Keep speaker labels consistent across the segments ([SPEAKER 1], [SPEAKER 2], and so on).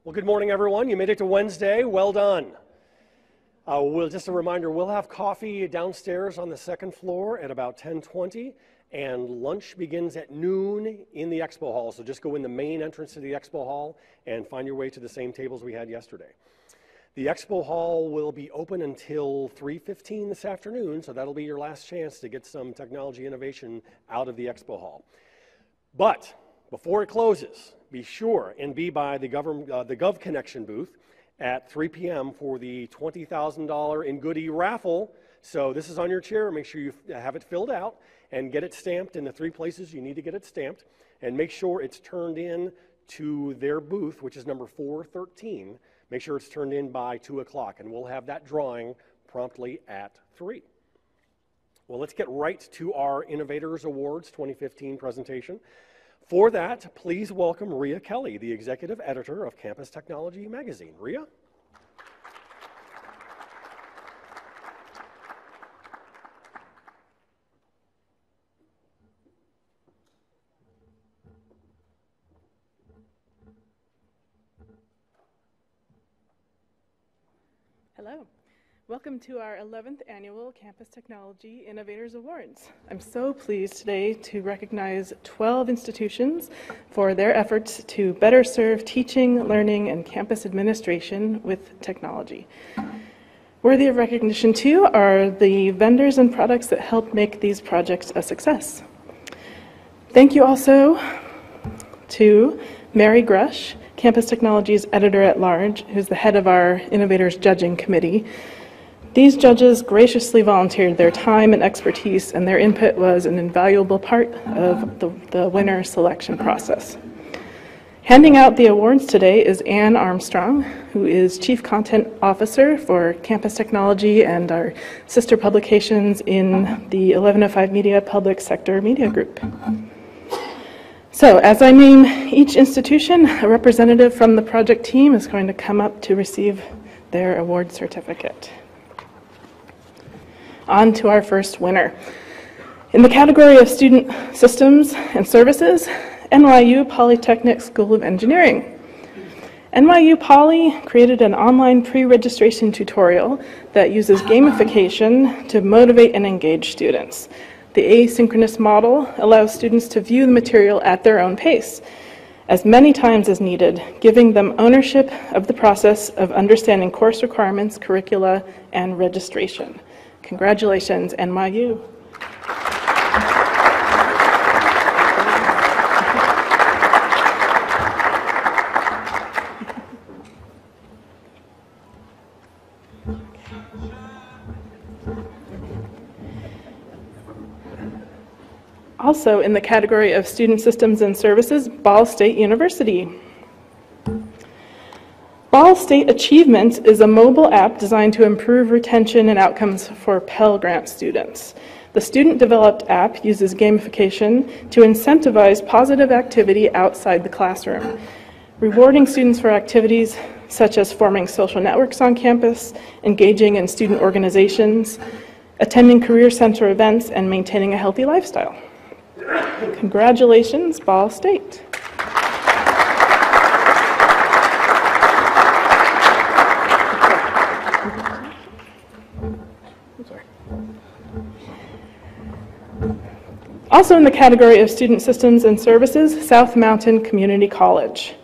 [SPEAKER 1] Well, good morning, everyone. You made it to Wednesday. Well done. Just a reminder, we'll have coffee downstairs on the second floor at about 10:20, and lunch begins at noon in the expo hall. So just go in the main entrance to the expo hall and find your way to the same tables we had yesterday. The expo hall will be open until 3:15 this afternoon, so that'll be your last chance to get some technology innovation out of the expo hall. But before it closes, be sure and be by the Gov Connection booth at 3 p.m. for the $20,000 in goodie raffle. So this is on your chair. Make sure you have it filled out and get it stamped in the 3 places you need to get it stamped. And make sure it's turned in to their booth, which is number 413. Make sure it's turned in by 2 o'clock, and we'll have that drawing promptly at 3. Well, let's get right to our Innovators Awards 2015 presentation. For that, please welcome Rhea Kelly, the executive editor of Campus Technology Magazine. Rhea?
[SPEAKER 2] Hello. Welcome to our 11th annual Campus Technology Innovators Awards. I'm so pleased today to recognize 12 institutions for their efforts to better serve teaching, learning, and campus administration with technology. Worthy of recognition, too, are the vendors and products that help make these projects a success. Thank you also to Mary Grush, Campus Technology's editor-at-large, who's the head of our Innovators Judging Committee. These judges graciously volunteered their time and expertise, and their input was an invaluable part of the winner selection process. Handing out the awards today is Ann Armstrong, who is Chief Content Officer for Campus Technology and our sister publications in the 1105 Media Public Sector Media Group. So, as I name each institution, a representative from the project team is going to come up to receive their award certificate. On to our first winner. In the category of Student Systems and Services, NYU Polytechnic School of Engineering. NYU Poly created an online pre-registration tutorial that uses gamification to motivate and engage students. The asynchronous model allows students to view the material at their own pace, as many times as needed, giving them ownership of the process of understanding course requirements, curricula, and registration. Congratulations, NYU. Also in the category of Student Systems and Services, Ball State University. Ball State Achievement is a mobile app designed to improve retention and outcomes for Pell Grant students. The student-developed app uses gamification to incentivize positive activity outside the classroom, rewarding students for activities such as forming social networks on campus, engaging in student organizations, attending career center events, and maintaining a healthy lifestyle. Congratulations, Ball State. Also in the category of Student Systems and Services, South Mountain Community College.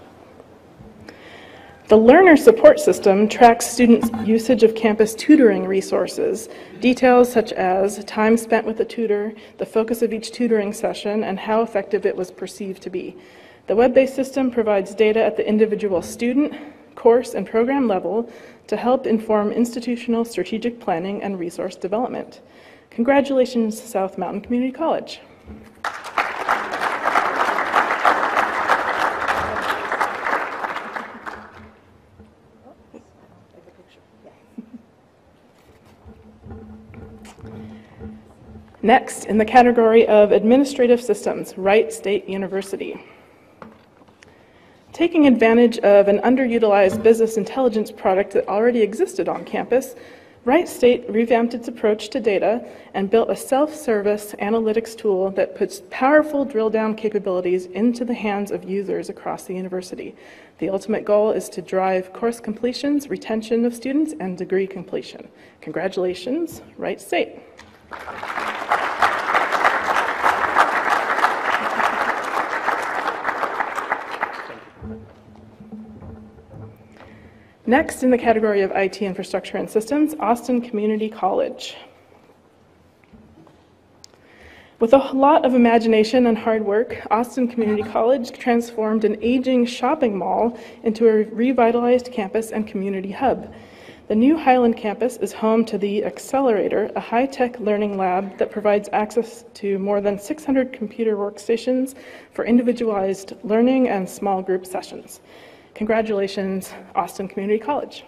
[SPEAKER 2] The Learner Support System tracks students' usage of campus tutoring resources, details such as time spent with a tutor, the focus of each tutoring session, and how effective it was perceived to be. The web-based system provides data at the individual student, course, and program level to help inform institutional strategic planning and resource development. Congratulations, South Mountain Community College. Next, in the category of Administrative Systems, Wright State University. Taking advantage of an underutilized business intelligence product that already existed on campus, Wright State revamped its approach to data and built a self-service analytics tool that puts powerful drill-down capabilities into the hands of users across the university. The ultimate goal is to drive course completions, retention of students, and degree completion. Congratulations, Wright State. Next, in the category of IT infrastructure and systems, Austin Community College. With a lot of imagination and hard work, Austin Community College transformed an aging shopping mall into a revitalized campus and community hub. The new Highland campus is home to the Accelerator, a high-tech learning lab that provides access to more than 600 computer workstations for individualized learning and small group sessions. Congratulations, Austin Community College.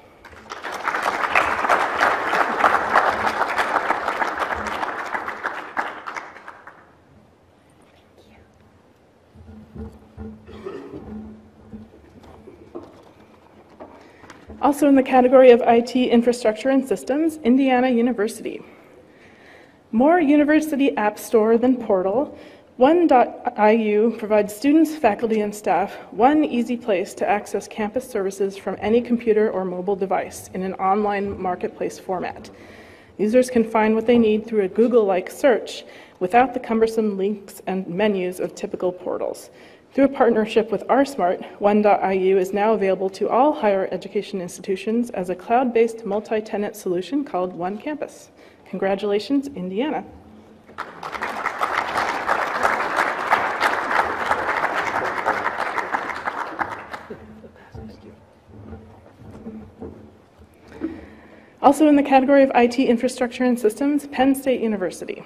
[SPEAKER 2] Also in the category of IT infrastructure and systems, Indiana University. More university app store than portal, One.IU provides students, faculty, and staff one easy place to access campus services from any computer or mobile device in an online marketplace format. Users can find what they need through a Google-like search without the cumbersome links and menus of typical portals. Through a partnership with RSmart, One.IU is now available to all higher education institutions as a cloud-based multi-tenant solution called One Campus. Congratulations, Indiana. Also in the category of IT infrastructure and systems, Penn State University.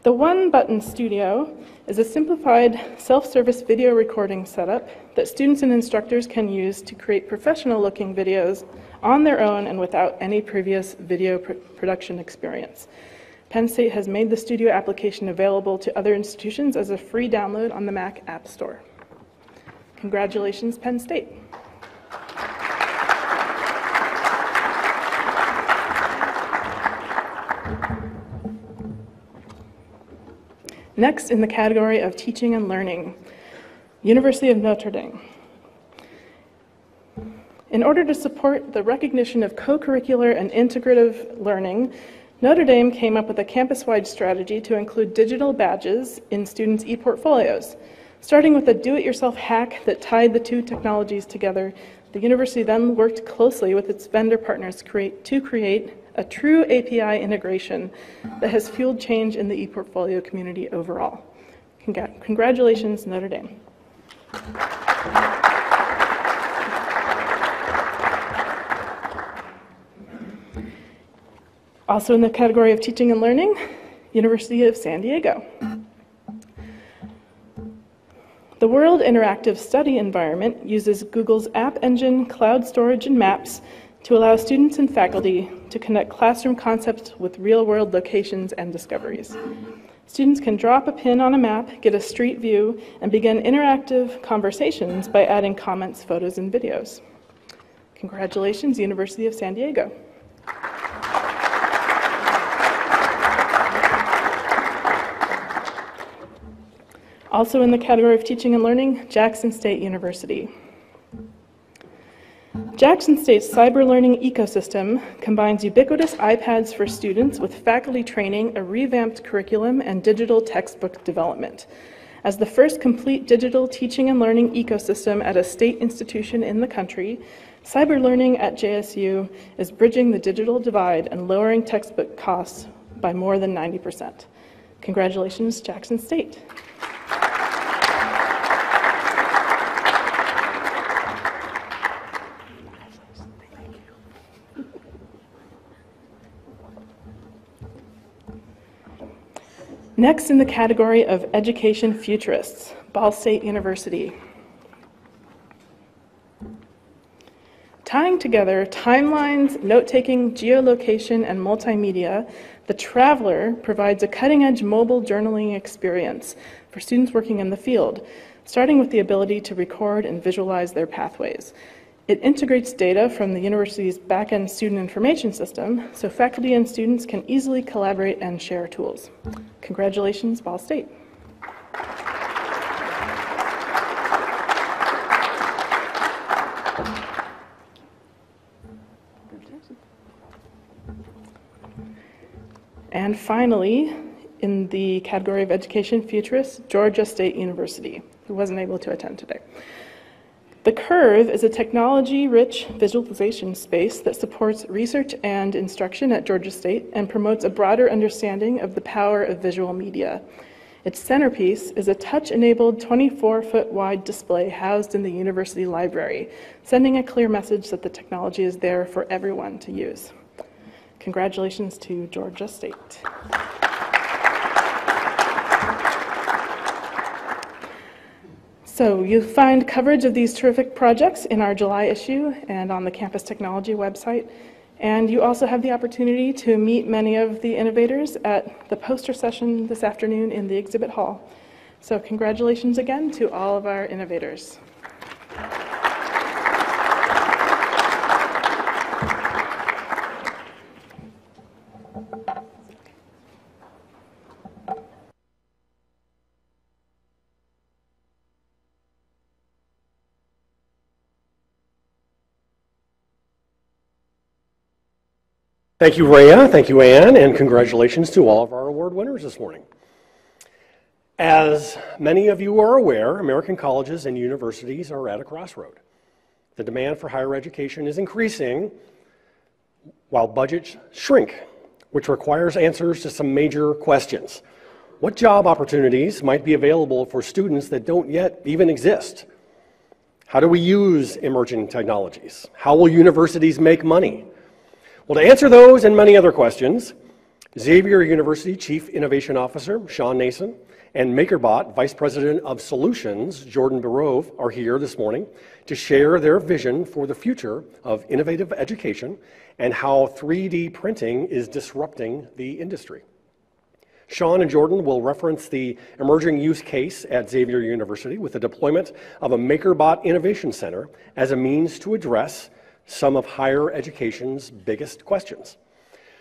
[SPEAKER 2] The One Button Studio is a simplified self-service video recording setup that students and instructors can use to create professional-looking videos on their own and without any previous video production experience. Penn State has made the studio application available to other institutions as a free download on the Mac App Store. Congratulations, Penn State. Next, in the category of teaching and learning, University of Notre Dame. In order to support the recognition of co-curricular and integrative learning, Notre Dame came up with a campus-wide strategy to include digital badges in students' e-portfolios. Starting with a do-it-yourself hack that tied the two technologies together, the university then worked closely with its vendor partners to create a true API integration that has fueled change in the e-portfolio community overall. Congratulations, Notre Dame. Also in the category of teaching and learning, University of San Diego. The World Interactive Study Environment uses Google's App Engine, cloud storage, and maps to allow students and faculty to connect classroom concepts with real-world locations and discoveries. Students can drop a pin on a map, get a street view, and begin interactive conversations by adding comments, photos, and videos. Congratulations, University of San Diego. Also in the category of teaching and learning, Jackson State University. Jackson State's cyber learning ecosystem combines ubiquitous iPads for students with faculty training, a revamped curriculum, and digital textbook development. As the first complete digital teaching and learning ecosystem at a state institution in the country, cyber learning at JSU is bridging the digital divide and lowering textbook costs by more than 90%. Congratulations, Jackson State. Next in the category of education futurists, Ball State University. Tying together timelines, note-taking, geolocation, and multimedia, the Traveler provides a cutting-edge mobile journaling experience for students working in the field, starting with the ability to record and visualize their pathways. It integrates data from the university's back-end student information system so faculty and students can easily collaborate and share tools. Congratulations, Ball State. And finally, in the category of Education Futurists, Georgia State University, who wasn't able to attend today. The Curve is a technology-rich visualization space that supports research and instruction at Georgia State and promotes a broader understanding of the power of visual media. Its centerpiece is a touch-enabled 24-foot wide display housed in the university library, sending a clear message that the technology is there for everyone to use. Congratulations to Georgia State. So you'll find coverage of these terrific projects in our July issue and on the Campus Technology website. And you also have the opportunity to meet many of the innovators at the poster session this afternoon in the exhibit hall. So congratulations again to all of our innovators.
[SPEAKER 1] Thank you, Rhea. Thank you, Anne, and congratulations to all of our award winners this morning. As many of you are aware, American colleges and universities are at a crossroad. The demand for higher education is increasing while budgets shrink, which requires answers to some major questions. What job opportunities might be available for students that don't yet even exist? How do we use emerging technologies? How will universities make money? Well, to answer those and many other questions, Xavier University Chief Innovation Officer Shawn Nason and MakerBot Vice President of Solutions Jordan Brehove are here this morning to share their vision for the future of innovative education and how 3D printing is disrupting the industry. Shawn and Jordan will reference the emerging use case at Xavier University with the deployment of a MakerBot Innovation Center as a means to address some of higher education's biggest questions.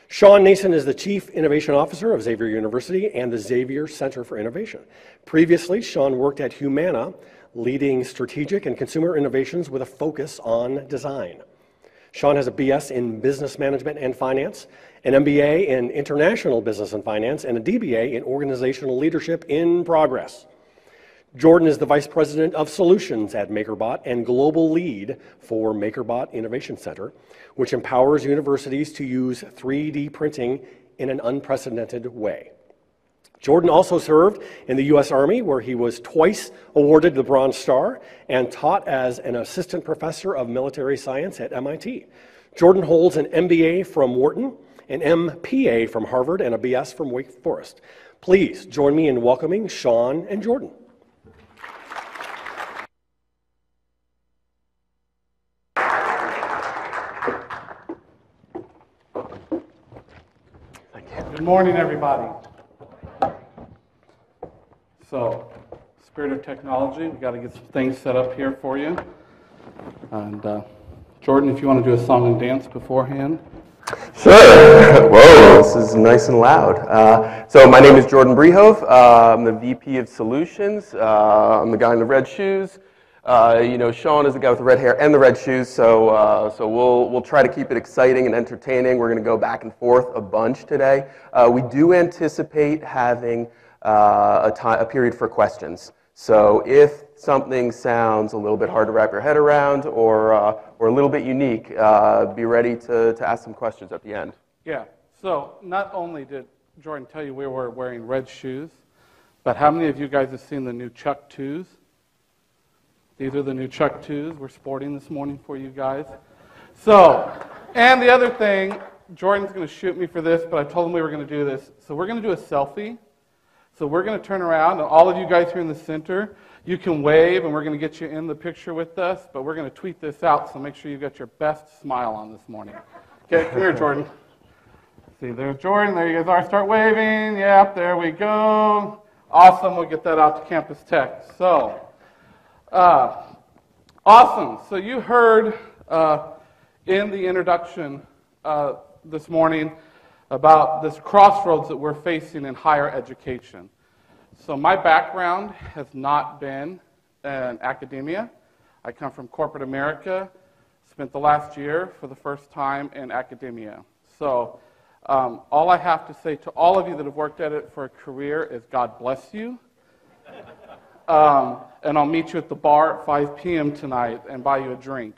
[SPEAKER 1] Shawn Nason is the Chief Innovation Officer of Xavier University and the Xavier Center for Innovation. Previously, Shawn worked at Humana, leading strategic and consumer innovations with a focus on design. Shawn has a BS in Business Management and Finance, an MBA in International Business and Finance, and a DBA in Organizational Leadership in Progress. Jordan is the Vice President of Solutions at MakerBot and Global Lead for MakerBot Innovation Center, which empowers universities to use 3D printing in an unprecedented way. Jordan also served in the U.S. Army, where he was twice awarded the Bronze Star and taught as an assistant professor of military science at MIT. Jordan holds an MBA from Wharton, an MPA from Harvard, and a BS from Wake Forest. Please join me in welcoming Shawn and Jordan.
[SPEAKER 3] Good morning, everybody. So, spirit of technology, we got to get some things set up here for you. And Jordan, if you want to do a song and dance beforehand.
[SPEAKER 4] Sure. Whoa, this is nice and loud. So my name is Jordan Brehove. I'm the VP of Solutions. I'm the guy in the red shoes. You know, Shawn is the guy with the red hair and the red shoes, so we'll try to keep it exciting and entertaining. We're going to go back and forth a bunch today. We do anticipate having a period for questions. So if something sounds a little bit hard to wrap your head around or a little bit unique, be ready to ask some questions at the end.
[SPEAKER 3] Yeah, so not only did Jordan tell you we were wearing red shoes, but how many of you guys have seen the new Chuck 2s? These are the new Chuck 2s we're sporting this morning for you guys. So, and the other thing, Jordan's going to shoot me for this, but I told him we were going to do this. So we're going to do a selfie. So we're going to turn around, and all of you guys here in the center, you can wave, and we're going to get you in the picture with us, but we're going to tweet this out, so make sure you've got your best smile on this morning. Okay, come here, Jordan. See, there's Jordan. There you guys are. Start waving. Yep, there we go. Awesome. We'll get that out to Campus Tech. So, awesome. So you heard in the introduction this morning about this crossroads that we're facing in higher education. So my background has not been in academia. I come from corporate America, spent the last year for the first time in academia. So all I have to say to all of you that have worked at it for a career is God bless you. And I'll meet you at the bar at 5 p.m. tonight and buy you a drink.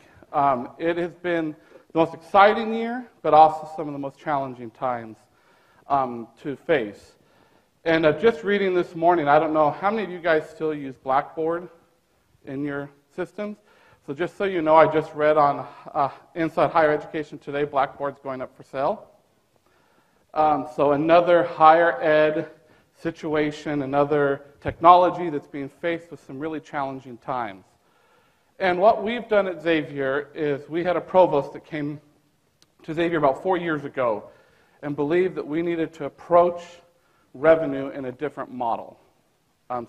[SPEAKER 3] It has been the most exciting year, but also some of the most challenging times to face. And just reading this morning, I don't know, how many of you guys still use Blackboard in your systems? So just so you know, I just read on Inside Higher Education today, Blackboard's going up for sale. So another higher ed situation, another technology that's being faced with some really challenging times. And what we've done at Xavier is we had a provost that came to Xavier about 4 years ago and believed that we needed to approach revenue in a different model.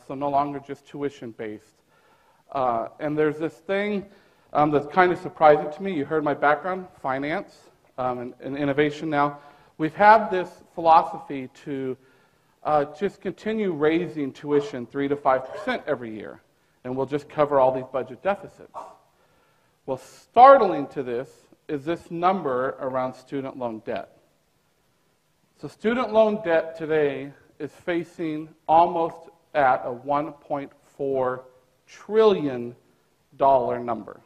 [SPEAKER 3] So no longer just tuition-based. And there's this thing that's kind of surprising to me. You heard my background, finance and innovation now. We've had this philosophy to just continue raising tuition 3 to 5% every year, and we'll just cover all these budget deficits. Well, startling to this is this number around student loan debt. So student loan debt today is facing almost at a $1.4 trillion number.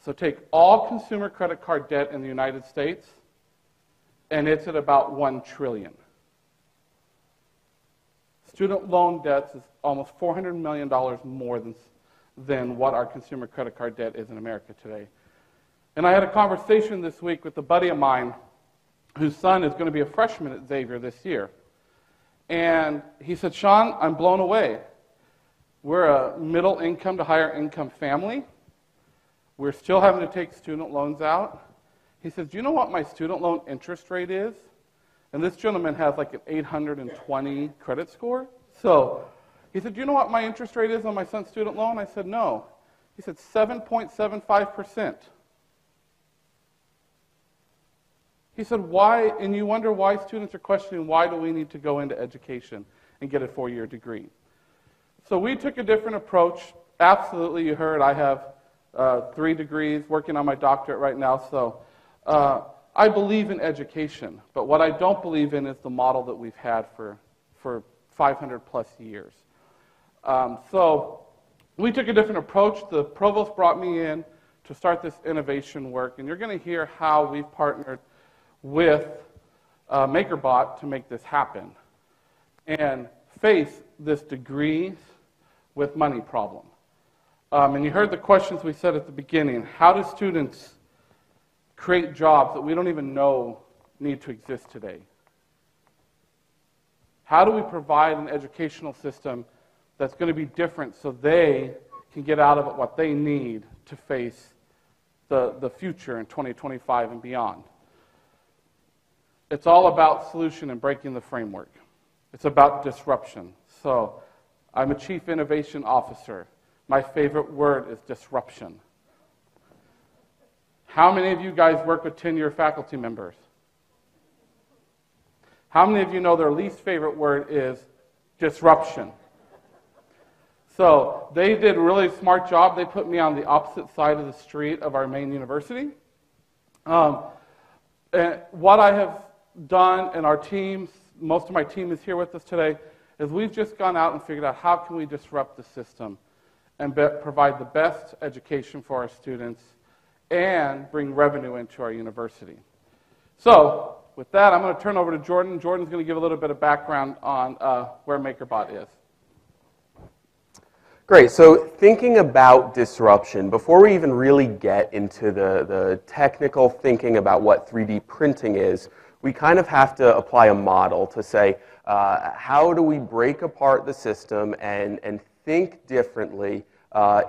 [SPEAKER 3] So take all consumer credit card debt in the United States, and it's at about $1 trillion. Student loan debts is almost $400 million more than what our consumer credit card debt is in America today. And I had a conversation this week with a buddy of mine whose son is going to be a freshman at Xavier this year. And he said, Shawn, I'm blown away. We're a middle income to higher income family. We're still having to take student loans out. He says, do you know what my student loan interest rate is? And this gentleman has like an 820 credit score. So he said, do you know what my interest rate is on my son's student loan? I said, no. He said, 7.75%. He said, why? And you wonder why students are questioning, why do we need to go into education and get a 4-year degree? So we took a different approach. Absolutely, you heard, I have 3 degrees, working on my doctorate right now. So I believe in education, but what I don't believe in is the model that we've had for 500 plus years. So we took a different approach. The provost brought me in to start this innovation work, and you're going to hear how we've partnered with MakerBot to make this happen and face this degrees with money problem. And you heard the questions we said at the beginning. How do students create jobs that we don't even know need to exist today? How do we provide an educational system that's going to be different so they can get out of it what they need to face the future in 2025 and beyond? It's all about solution and breaking the framework. It's about disruption. So I'm a chief innovation officer. My favorite word is disruption. How many of you guys work with tenured faculty members? How many of you know their least favorite word is disruption? So they did a really smart job. They put me on the opposite side of the street of our main university. And what I have done, and our teams, most of my team is here with us today, is we've just gone out and figured out how can we disrupt the system and provide the best education for our students and bring revenue into our university. So with that, I'm going to turn over to Jordan. Jordan's going to give a little bit of background on where MakerBot is.
[SPEAKER 4] Great. So thinking about disruption, before we even really get into the technical thinking about what 3D printing is, we kind of have to apply a model to say, how do we break apart the system and think differently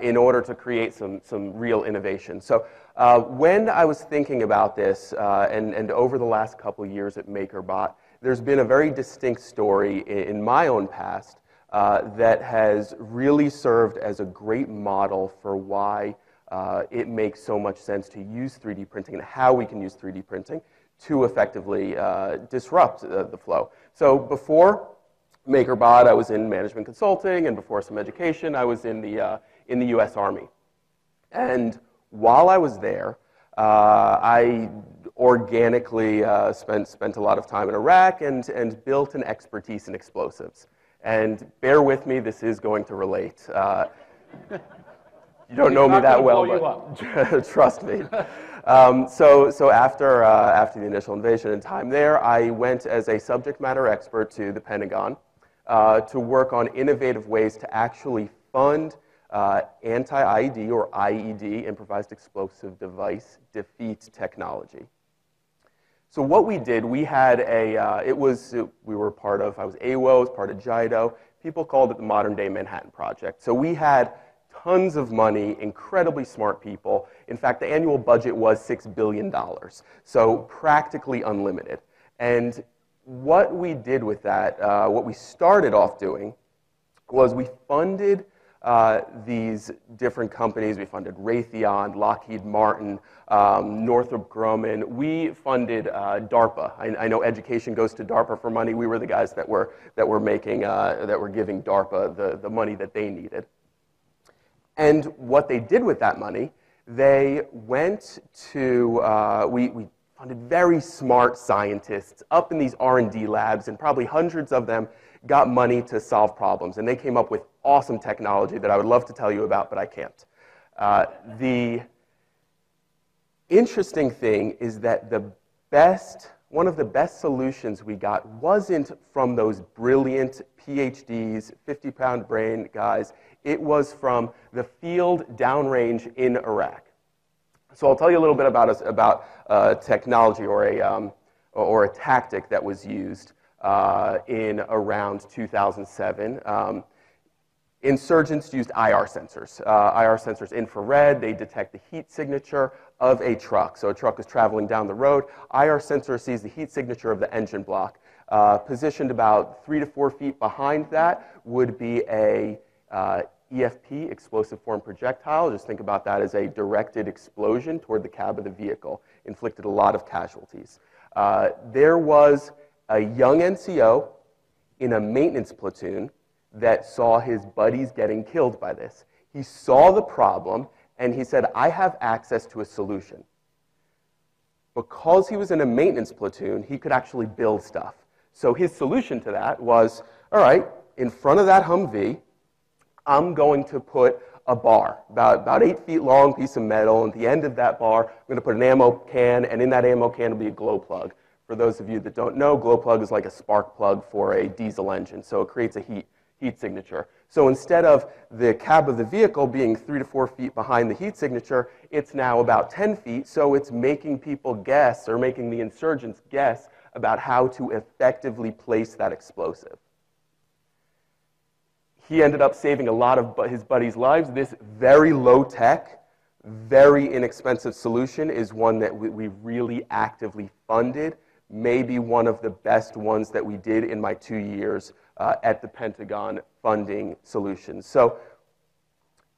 [SPEAKER 4] in order to create some real innovation. So when I was thinking about this, and over the last couple of years at MakerBot, there's been a very distinct story in my own past that has really served as a great model for why it makes so much sense to use 3D printing and how we can use 3D printing to effectively disrupt the flow. So before MakerBot, I was in management consulting, and before some education, I was in the U.S. Army. And while I was there, I organically spent a lot of time in Iraq and built an expertise in explosives. And bear with me, this is going to relate. You don't know me that well, but trust me. So after the initial invasion and time there, I went as a subject matter expert to the Pentagon to work on innovative ways to actually fund anti-IED or IED, improvised explosive device, defeat technology. So what we did, we had we were part of, I was AWO, was part of JIDO. People called it the modern day Manhattan Project. So we had tons of money, incredibly smart people. In fact, the annual budget was $6 billion, so practically unlimited. And what we did with that, what we started off doing was we funded these different companies. We funded Raytheon, Lockheed Martin, Northrop Grumman. We funded DARPA. I know education goes to DARPA for money. We were the guys that were giving DARPA the money that they needed. And what they did with that money, they went to we funded very smart scientists up in these R&D labs, and probably hundreds of them got money to solve problems. And they came up with awesome technology that I would love to tell you about, but I can't. The interesting thing is that one of the best solutions we got wasn't from those brilliant PhDs, 50-pound brain guys. It was from the field downrange in Iraq. So I'll tell you a little bit about technology or a tactic that was used in around 2007. Insurgents used IR sensors. IR sensors, infrared, they detect the heat signature of a truck. So a truck is traveling down the road. IR sensor sees the heat signature of the engine block. Positioned about 3 to 4 feet behind that would be a EFP, explosive form projectile. Just think about that as a directed explosion toward the cab of the vehicle. Inflicted a lot of casualties. There was a young NCO in a maintenance platoon that saw his buddies getting killed by this. He saw the problem, and he said, I have access to a solution. Because he was in a maintenance platoon, he could actually build stuff. So his solution to that was, all right, in front of that Humvee, I'm going to put a bar, about 8 feet long piece of metal, and at the end of that bar, I'm going to put an ammo can, and in that ammo can will be a glow plug. For those of you that don't know, glow plug is like a spark plug for a diesel engine, so it creates a heat signature. So instead of the cab of the vehicle being 3 to 4 feet behind the heat signature, it's now about 10 feet, so it's making people guess, or making the insurgents guess, about how to effectively place that explosive. He ended up saving a lot of his buddies' lives. This very low-tech, very inexpensive solution is one that we really actively funded, maybe one of the best ones that we did in my 2 years at the Pentagon funding solutions. So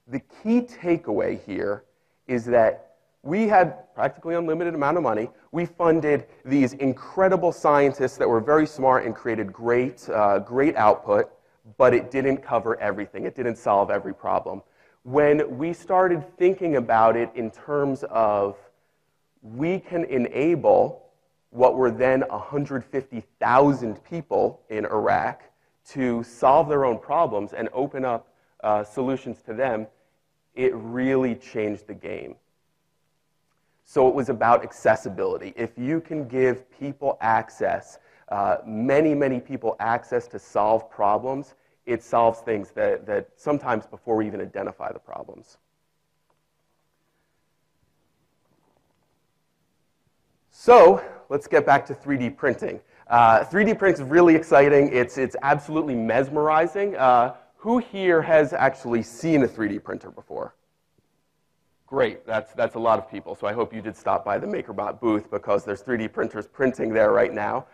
[SPEAKER 4] the key takeaway here is that we had practically unlimited amount of money. We funded these incredible scientists that were very smart and created great output, but it didn't cover everything. It didn't solve every problem. When we started thinking about it in terms of we can enable what were then 150,000 people in Iraq to solve their own problems and open up solutions to them, it really changed the game. So it was about accessibility. If you can give people access, many people access to solve problems, it solves things that sometimes before we even identify the problems. So let's get back to 3D printing. 3D printing is really exciting. It's absolutely mesmerizing. Who here has actually seen a 3D printer before? Great, that's a lot of people. So I hope you did stop by the MakerBot booth because there's 3D printers printing there right now.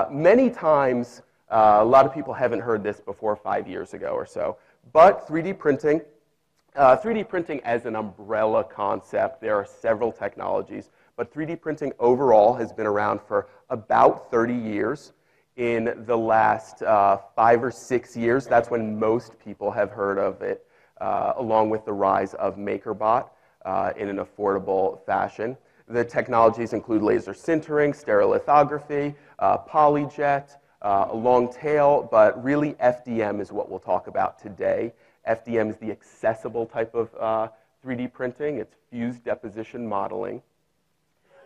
[SPEAKER 4] Many times, a lot of people haven't heard this before 5 years ago or so, but 3D printing 3D printing as an umbrella concept, there are several technologies, but 3D printing overall has been around for about 30 years. In the last 5 or 6 years, that's when most people have heard of it, along with the rise of MakerBot in an affordable fashion. The technologies include laser sintering, stereolithography, polyjet, a long tail, but really FDM is what we'll talk about today. FDM is the accessible type of 3D printing. It's fused deposition modeling.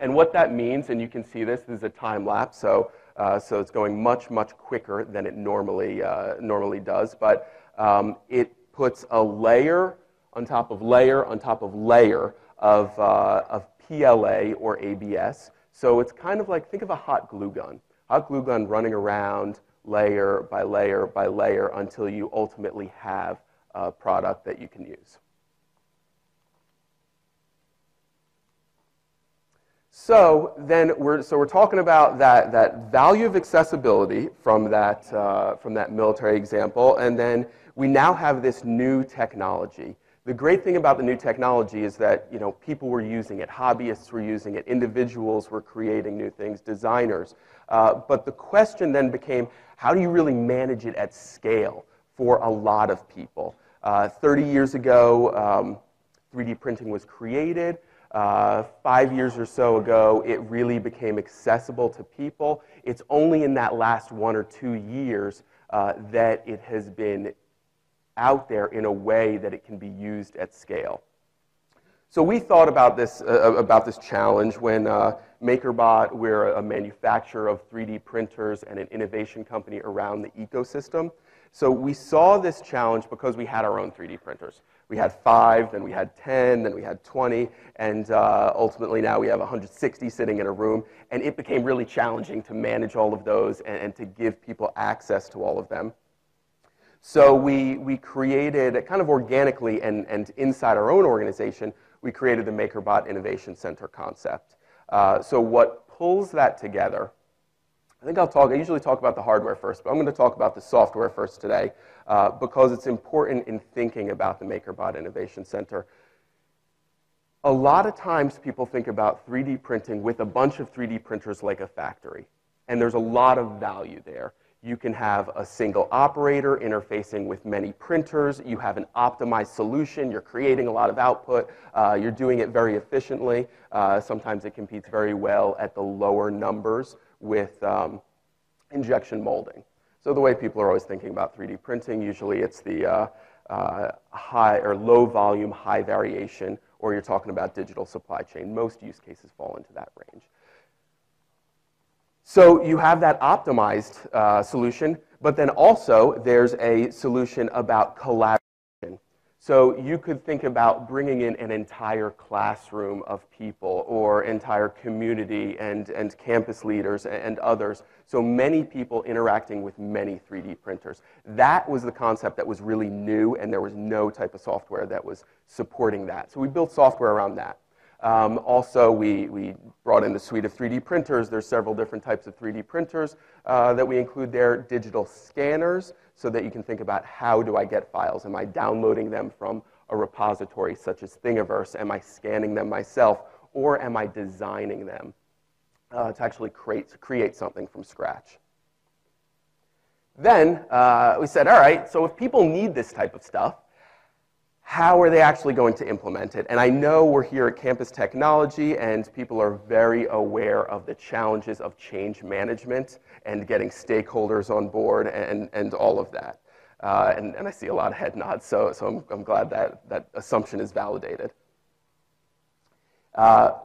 [SPEAKER 4] And what that means, and you can see this is a time lapse, so it's going much, much quicker than it normally does, but it puts a layer on top of layer on top of layer of PLA or ABS. So it's kind of like, think of a hot glue gun. Hot glue gun running around layer by layer by layer until you ultimately have a product that you can use. So then we're talking about that value of accessibility from that military example, and then we now have this new technology. The great thing about the new technology is that, you know, people were using it, hobbyists were using it, individuals were creating new things, designers. But the question then became, how do you really manage it at scale for a lot of people? 30 years ago, 3D printing was created. 5 years or so ago, it really became accessible to people. It's only in that last 1 or 2 years that it has been out there in a way that it can be used at scale. So we thought about this challenge when MakerBot, we're a manufacturer of 3D printers and an innovation company around the ecosystem. So we saw this challenge because we had our own 3D printers. We had 5, then we had 10, then we had 20, and ultimately now we have 160 sitting in a room, and it became really challenging to manage all of those and to give people access to all of them. So we created, kind of organically and inside our own organization, we created the MakerBot Innovation Center concept. So what pulls that together, I usually talk about the hardware first, but I'm going to talk about the software first today because it's important in thinking about the MakerBot Innovation Center. A lot of times people think about 3D printing with a bunch of 3D printers like a factory, and there's a lot of value there. You can have a single operator interfacing with many printers. You have an optimized solution. You're creating a lot of output. You're doing it very efficiently. Sometimes it competes very well at the lower numbers with injection molding. So the way people are always thinking about 3D printing, usually it's the high or low volume, high variation, or you're talking about digital supply chain. Most use cases fall into that range. So you have that optimized solution, but then also there's a solution about collaboration. So you could think about bringing in an entire classroom of people or entire community and campus leaders and others. So many people interacting with many 3D printers. That was the concept that was really new, and there was no type of software that was supporting that. So we built software around that. Also, we brought in the suite of 3D printers. There's several different types of 3D printers that we include there. Digital scanners, so that you can think about, how do I get files? Am I downloading them from a repository such as Thingiverse? Am I scanning them myself? Or am I designing them to actually create something from scratch? Then we said, all right, so if people need this type of stuff, how are they actually going to implement it? And I know we're here at Campus Technology, and people are very aware of the challenges of change management and getting stakeholders on board and all of that. And I see a lot of head nods, so I'm glad that assumption is validated.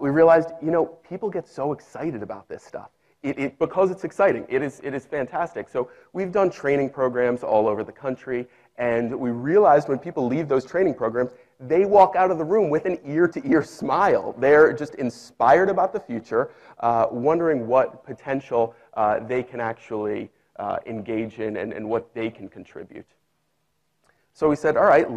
[SPEAKER 4] We realized, you know, people get so excited about this stuff. Because it's exciting. It is fantastic. So we've done training programs all over the country, and we realized when people leave those training programs, they walk out of the room with an ear-to-ear smile. They're just inspired about the future, wondering what potential they can actually engage in and what they can contribute. So we said, all right,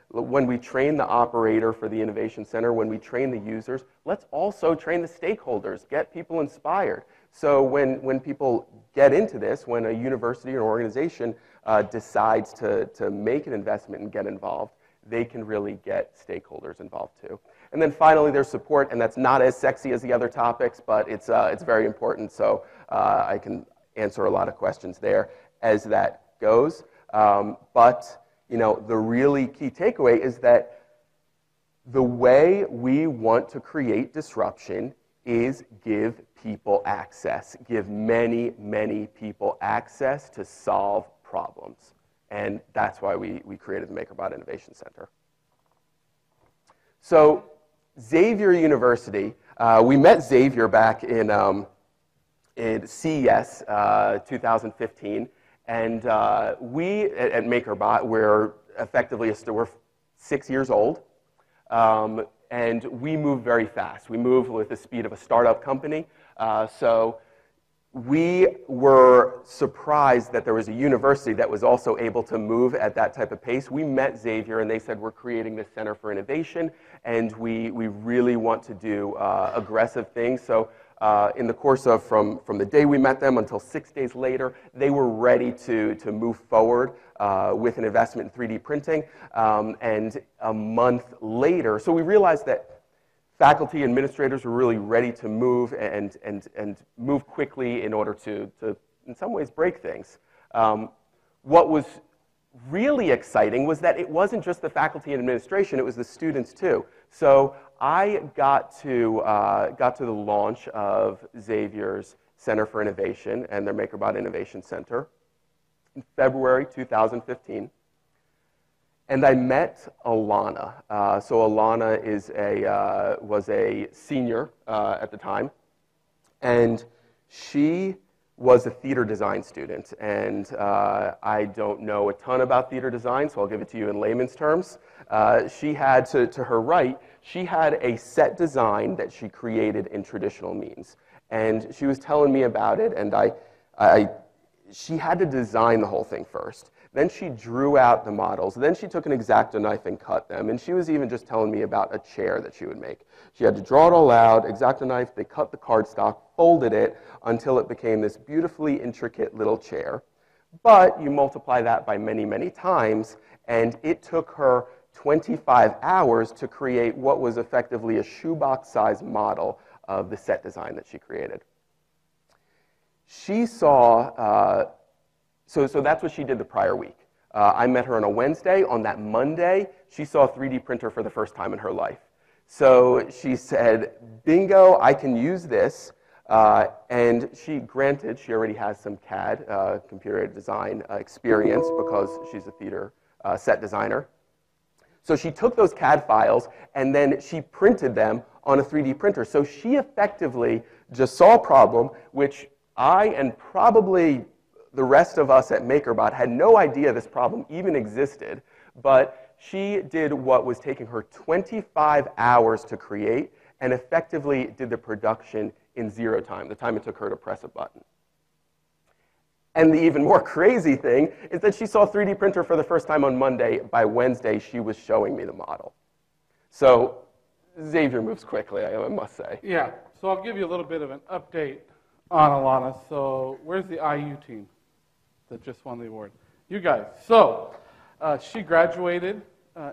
[SPEAKER 4] when we train the operator for the Innovation Center, when we train the users, let's also train the stakeholders, get people inspired. So when people get into this, when a university or organization decides to make an investment and get involved, they can really get stakeholders involved too. And then finally, there's support, and that's not as sexy as the other topics, but it's very important, so I can answer a lot of questions there as that goes. But you know, the really key takeaway is that the way we want to create disruption is give people access, give many, many people access to solve problems. And that's why we created the MakerBot Innovation Center. So Xavier University, we met Xavier back in CES 2015. And we at MakerBot, we're effectively we're 6 years old. And we move very fast. We move with the speed of a startup company. So we were surprised that there was a university that was also able to move at that type of pace. We met Xavier, and they said, we're creating this Center for Innovation, and we really want to do aggressive things. So in the course of from the day we met them until 6 days later, they were ready to move forward with an investment in 3D printing. And a month later, so we realized that faculty administrators were really ready to move and move quickly in order to in some ways, break things. What was really exciting was that it wasn't just the faculty and administration, it was the students too. So I got to the launch of Xavier's Center for Innovation and their MakerBot Innovation Center in February 2015. And I met Alana. So Alana was a senior at the time, and she was a theater design student. And I don't know a ton about theater design, so I'll give it to you in layman's terms. She had, to her right, she had a set design that she created in traditional means. And she was telling me about it, and she had to design the whole thing first. Then she drew out the models. Then she took an X-Acto knife and cut them. And she was even just telling me about a chair that she would make. She had to draw it all out, X-Acto knife, they cut the cardstock, folded it until it became this beautifully intricate little chair. But you multiply that by many, many times, and it took her 25 hours to create what was effectively a shoebox-sized model of the set design that she created. She saw, so that's what she did the prior week. I met her on a Wednesday. On that Monday, she saw a 3D printer for the first time in her life. So she said, bingo, I can use this. And granted, she already has some CAD, computer design experience because she's a theater set designer. So she took those CAD files and then she printed them on a 3D printer. So she effectively just saw a problem which I and probably the rest of us at MakerBot had no idea this problem even existed, but she did what was taking her 25 hours to create and effectively did the production in 0 time, the time it took her to press a button. And the even more crazy thing is that she saw a 3D printer for the first time on Monday. By Wednesday, she was showing me the model. So Xavier moves quickly, I must say.
[SPEAKER 3] Yeah, so I'll give you a little bit of an update on Alana. So where's the IU team that just won the award? You guys. So she graduated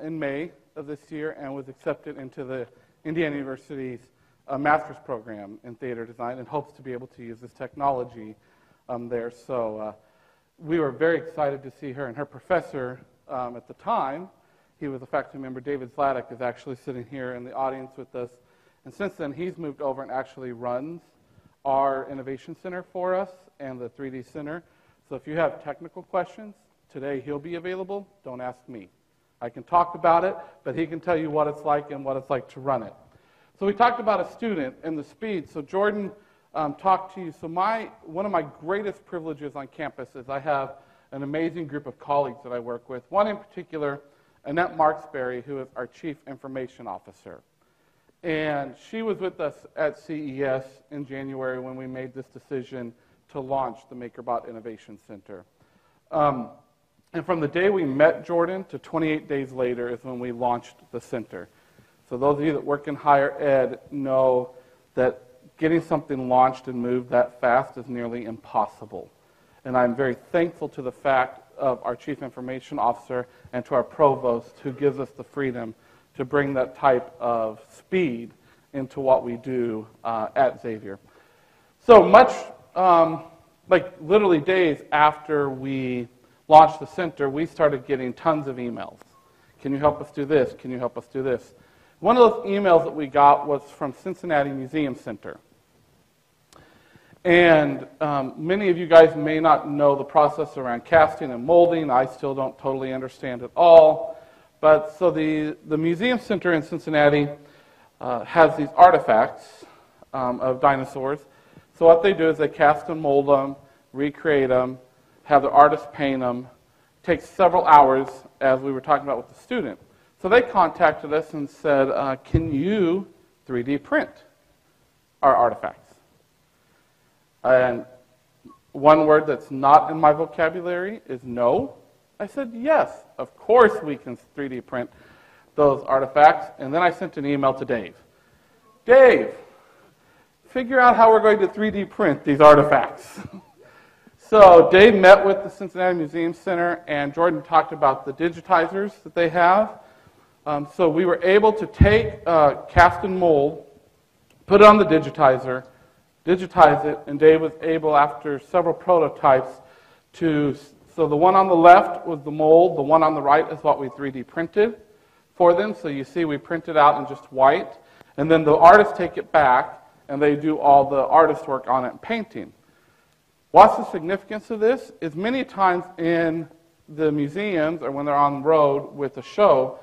[SPEAKER 3] in May of this year and was accepted into the Indiana University's master's program in theater design and hopes to be able to use this technology there. So we were very excited to see her. And her professor at the time, he was a faculty member, David Zlatic, is actually sitting here in the audience with us. And since then, he's moved over and actually runs our Innovation Center for us and the 3D Center. So if you have technical questions, today he'll be available. Don't ask me. I can talk about it, but he can tell you what it's like and what it's like to run it. So we talked about a student and the speed. So Jordan talked to you. So one of my greatest privileges on campus is I have an amazing group of colleagues that I work with. One in particular, Annette Marksberry, who is our Chief Information Officer. And she was with us at CES in January when we made this decision to launch the MakerBot Innovation Center. And from the day we met Jordan to 28 days later is when we launched the center. So those of you that work in higher ed know that getting something launched and moved that fast is nearly impossible. And I'm very thankful to the fact of our Chief Information Officer and to our Provost, who gives us the freedom to bring that type of speed into what we do at Xavier. So much, like literally days after we launched the center, we started getting tons of emails. Can you help us do this? Can you help us do this? One of those emails that we got was from Cincinnati Museum Center. And many of you guys may not know the process around casting and molding. I still don't totally understand it all. But so the Museum Center in Cincinnati has these artifacts of dinosaurs. So what they do is they cast and mold them, recreate them, have the artist paint them. It takes several hours, as we were talking about with the student. So they contacted us and said, can you 3D print our artifacts? And one word that's not in my vocabulary is no. I said, yes, of course we can 3D print those artifacts. And then I sent an email to Dave. Dave, figure out how we're going to 3D print these artifacts. So Dave met with the Cincinnati Museum Center, and Jordan talked about the digitizers that they have. So we were able to take cast and mold, put it on the digitizer, digitize it, and Dave was able, after several prototypes, so the one on the left was the mold, the one on the right is what we 3D printed for them. So you see we print it out in just white, and then the artists take it back, and they do all the artist work on it and painting. What's the significance of this is many times in the museums or when they're on the road with a show,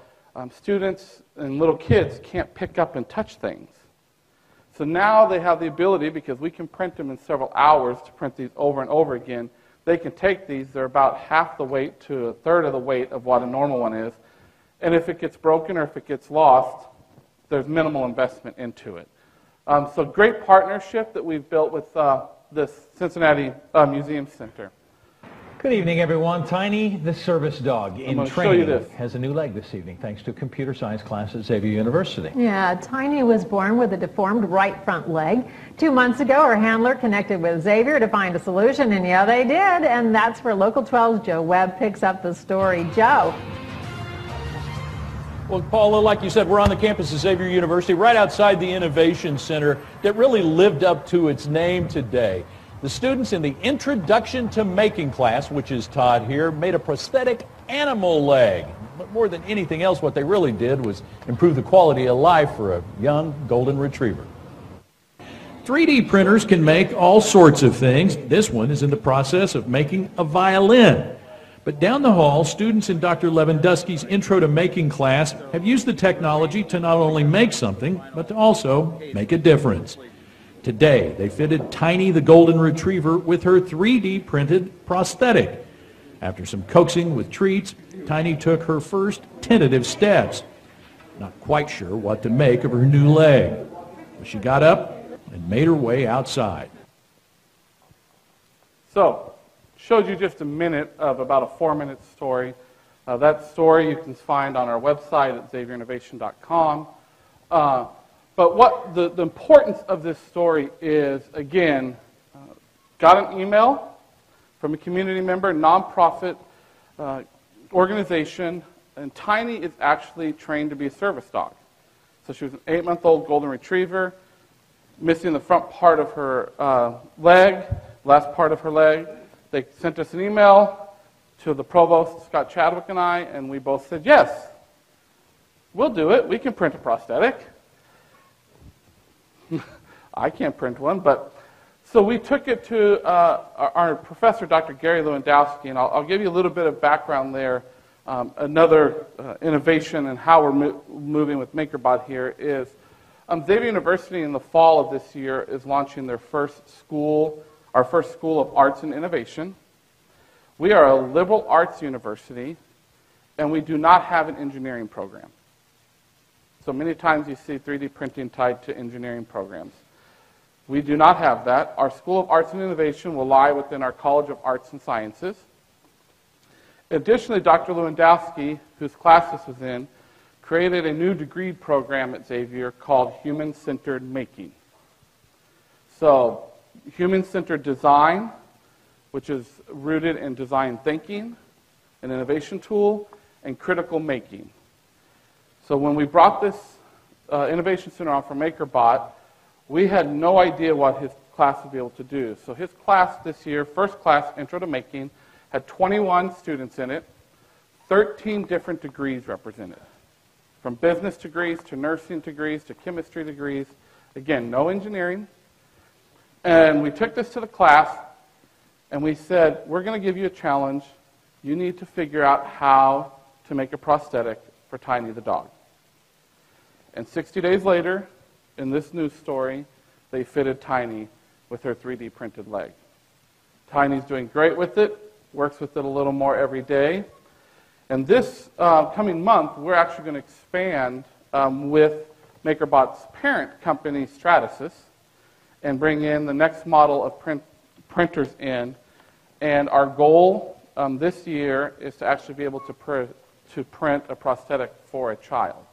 [SPEAKER 3] students and little kids can't pick up and touch things. So now they have the ability, because we can print them in several hours to print these over and over again, they can take these, they're about half the weight to a third of the weight of what a normal one is, and if it gets broken or if it gets lost, there's minimal investment into it. So great partnership that we've built with this Cincinnati Museum Center.
[SPEAKER 5] Good evening, everyone. Tiny, the service dog in training, has a new leg this evening thanks to a computer science class at Xavier University.
[SPEAKER 6] Yeah, Tiny was born with a deformed right front leg. 2 months ago, her handler connected with Xavier to find a solution, and yeah, they did. And that's where Local 12's Joe Webb picks up the story. Joe.
[SPEAKER 7] Well, Paula, like you said, we're on the campus of Xavier University, right outside the Innovation Center that really lived up to its name today. The students in the Introduction to Making class, which is taught here, made a prosthetic animal leg. But more than anything else, what they really did was improve the quality of life for a young golden retriever. 3D printers can make all sorts of things. This one is in the process of making a violin. But down the hall, students in Dr. Lewandowski's Intro to Making class have used the technology to not only make something, but to also make a difference. Today, they fitted Tiny the Golden Retriever with her 3D printed prosthetic. After some coaxing with treats, Tiny took her first tentative steps. Not quite sure what to make of her new leg. But she got up and made her way outside.
[SPEAKER 3] So, showed you just a minute of about a 4-minute story. That story you can find on our website at xavierinnovation.com. But what the importance of this story is, again, got an email from a community member, nonprofit organization, and Tiny is actually trained to be a service dog. So she was an 8-month-old golden retriever, missing the front part of her leg, last part of her leg. They sent us an email to the provost, Scott Chadwick, and I, and we both said, yes, we'll do it. We can print a prosthetic. I can't print one, but so we took it to our professor, Dr. Gary Lewandowski, and I'll give you a little bit of background there. Another innovation and how we're moving with MakerBot here is Xavier University in the fall of this year is launching their first school, our first School of Arts and Innovation. We are a liberal arts university, and we do not have an engineering program. So many times you see 3D printing tied to engineering programs. We do not have that. Our School of Arts and Innovation will lie within our College of Arts and Sciences. Additionally, Dr. Lewandowski, whose class this was in, created a new degree program at Xavier called Human-Centered Making. So, human-centered design, which is rooted in design thinking, an innovation tool, and critical making. So when we brought this Innovation Center on for MakerBot, we had no idea what his class would be able to do. So his class this year, first class, Intro to Making, had 21 students in it, 13 different degrees represented, from business degrees to nursing degrees to chemistry degrees. Again, no engineering. And we took this to the class, and we said, we're going to give you a challenge. You need to figure out how to make a prosthetic for Tiny the dog. And 60 days later, in this news story, they fitted Tiny with her 3D printed leg. Tiny's doing great with it, works with it a little more every day. And this coming month, we're actually going to expand with MakerBot's parent company, Stratasys, and bring in the next model of printers in. And our goal this year is to actually be able to print a prosthetic for a child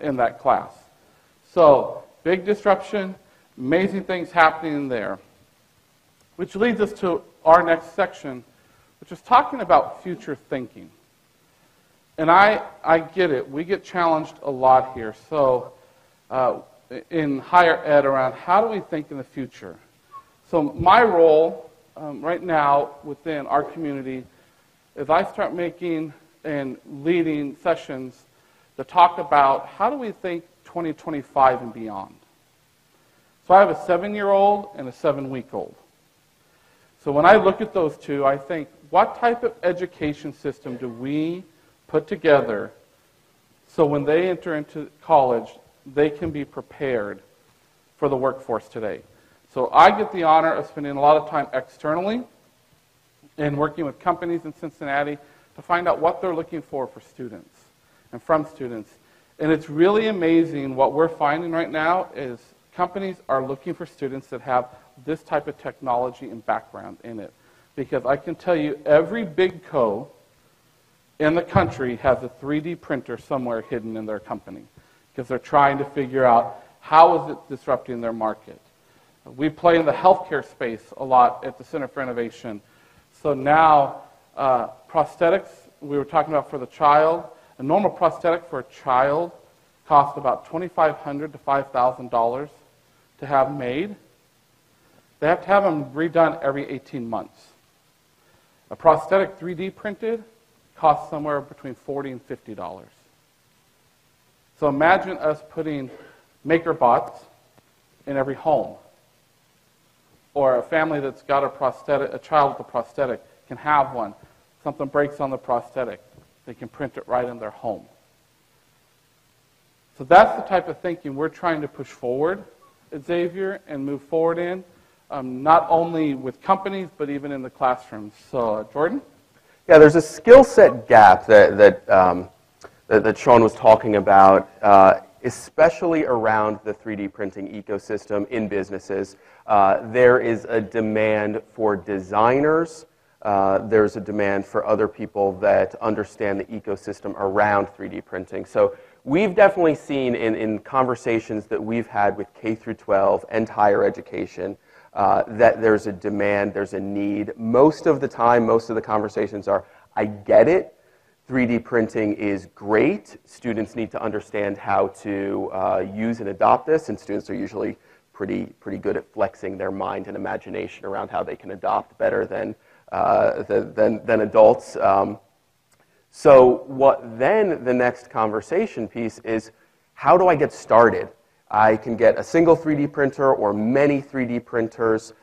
[SPEAKER 3] in that class. So, big disruption, amazing things happening there. Which leads us to our next section, which is talking about future thinking. And I get it. We get challenged a lot here. So in higher ed around how do we think in the future? So my role right now within our community is I start making and leading sessions that talk about how do we think 2025 and beyond. So I have a 7-year-old and a 7-week-old. So when I look at those two, I think, what type of education system do we put together so when they enter into college, they can be prepared for the workforce today? So I get the honor of spending a lot of time externally and working with companies in Cincinnati to find out what they're looking for students and from students. And it's really amazing what we're finding right now is companies are looking for students that have this type of technology and background in it. Because I can tell you every big co in the country has a 3D printer somewhere hidden in their company because they're trying to figure out how is it disrupting their market. We play in the healthcare space a lot at the Center for Innovation. So now prosthetics, we were talking about for the child, a normal prosthetic for a child costs about $2,500 to $5,000 to have made. They have to have them redone every 18 months. A prosthetic 3D printed costs somewhere between $40 and $50. So imagine us putting MakerBots in every home. Or a family that's got a prosthetic, a child with a prosthetic can have one. Something breaks on the prosthetic, they can print it right in their home. So that's the type of thinking we're trying to push forward at Xavier and move forward in. Not only with companies, but even in the classrooms. So, Jordan?
[SPEAKER 4] Yeah, there's a skill set gap that Shawn was talking about, especially around the 3D printing ecosystem in businesses. There is a demand for designers. There's a demand for other people that understand the ecosystem around 3D printing. So we've definitely seen in conversations that we've had with K through 12 and higher education that there's a demand, there's a need. Most of the time, most of the conversations are, I get it, 3D printing is great. Students need to understand how to use and adopt this, and students are usually pretty good at flexing their mind and imagination around how they can adopt better than adults. So what then the next conversation piece is, how do I get started? I can get a single 3D printer or many 3D printers.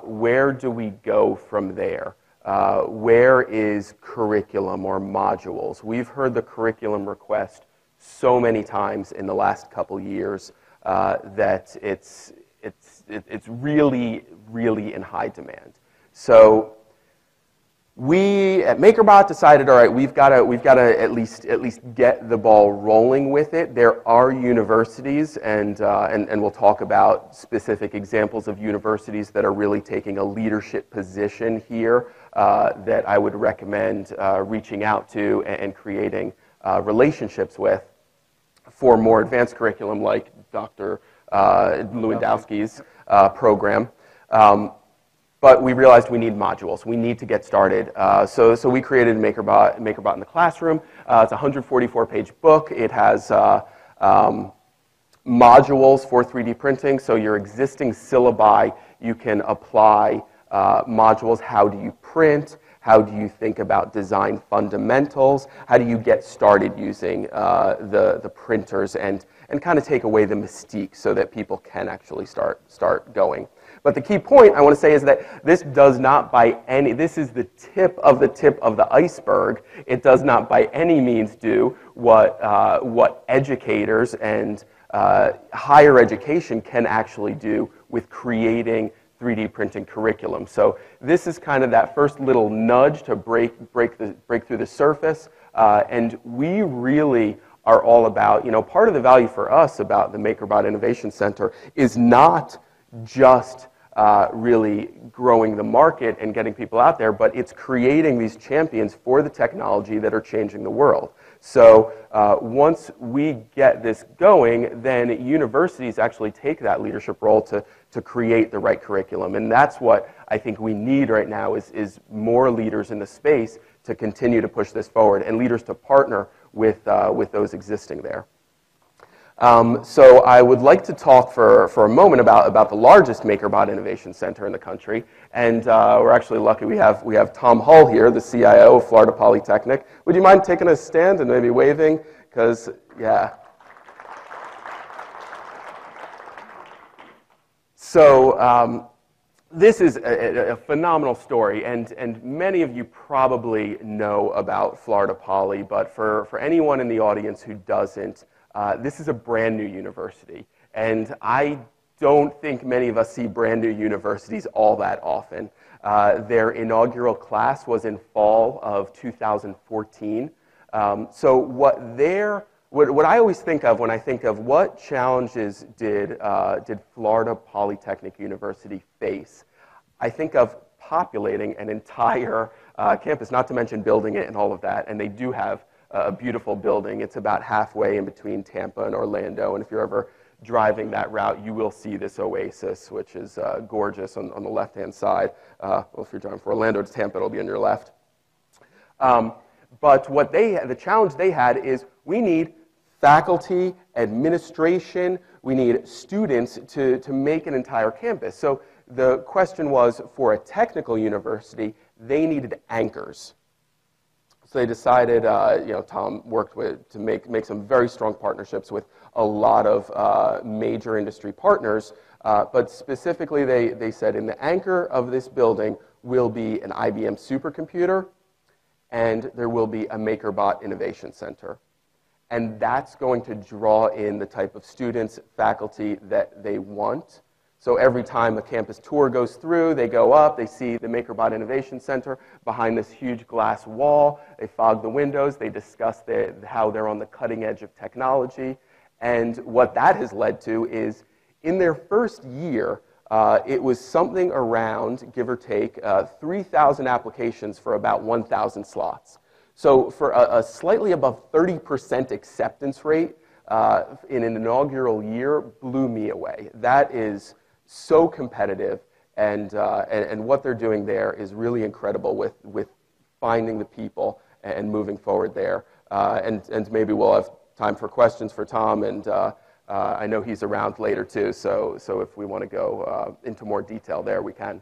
[SPEAKER 4] Where do we go from there? Where is curriculum or modules? We've heard the curriculum request so many times in the last couple years that it's really, really in high demand. So we at MakerBot decided, all right, we've got to at least get the ball rolling with it. There are universities, and we'll talk about specific examples of universities that are really taking a leadership position here that I would recommend reaching out to and creating relationships with for more advanced curriculum, like Dr. Lewandowski's program. But we realized we need modules. We need to get started. So we created MakerBot in the Classroom. It's a 144-page book. It has modules for 3D printing. So your existing syllabi, you can apply modules. How do you print? How do you think about design fundamentals? How do you get started using the printers and kind of take away the mystique so that people can actually start going? But the key point I want to say is that this does not this is the tip of the iceberg. It does not by any means do what educators and higher education can actually do with creating 3D printing curriculum. So this is kind of that first little nudge to break through the surface, and we really are all about, part of the value for us about the MakerBot Innovation Center is not just really growing the market and getting people out there, but it's creating these champions for the technology that are changing the world. So once we get this going, then universities actually take that leadership role to create the right curriculum. And that's what I think we need right now is more leaders in the space to continue to push this forward and leaders to partner with those existing there. So I would like to talk for a moment about the largest MakerBot Innovation Center in the country, and we're actually lucky we have Tom Hull here, the CIO of Florida Polytechnic. Would you mind taking a stand and maybe waving? Because, yeah. So this is a phenomenal story, and many of you probably know about Florida Poly, but for anyone in the audience who doesn't, this is a brand new university, and I don't think many of us see brand new universities all that often. Their inaugural class was in fall of 2014. So what I always think of when I think of what challenges did Florida Polytechnic University face, I think of populating an entire campus, not to mention building it and all of that, and they do have a beautiful building. It's about halfway in between Tampa and Orlando, and if you're ever driving that route, you will see this oasis, which is gorgeous on the left-hand side. Well, if you're driving from Orlando to Tampa, it'll be on your left. But the challenge they had is we need faculty, administration, we need students to make an entire campus. So the question was, for a technical university, they needed anchors. So they decided, Tom worked to make some very strong partnerships with a lot of major industry partners, but specifically they said in the anchor of this building will be an IBM supercomputer, and there will be a MakerBot Innovation Center. And that's going to draw in the type of students, faculty that they want. So every time a campus tour goes through, they go up, they see the MakerBot Innovation Center behind this huge glass wall. They fog the windows, they discuss how they're on the cutting edge of technology. And what that has led to is, in their first year, it was something around, give or take, 3,000 applications for about 1,000 slots. So for a slightly above 30% acceptance rate in an inaugural year blew me away. That is so competitive, and what they're doing there is really incredible with finding the people and moving forward there. And maybe we'll have time for questions for Tom, and I know he's around later too, so if we want to go into more detail there, we can.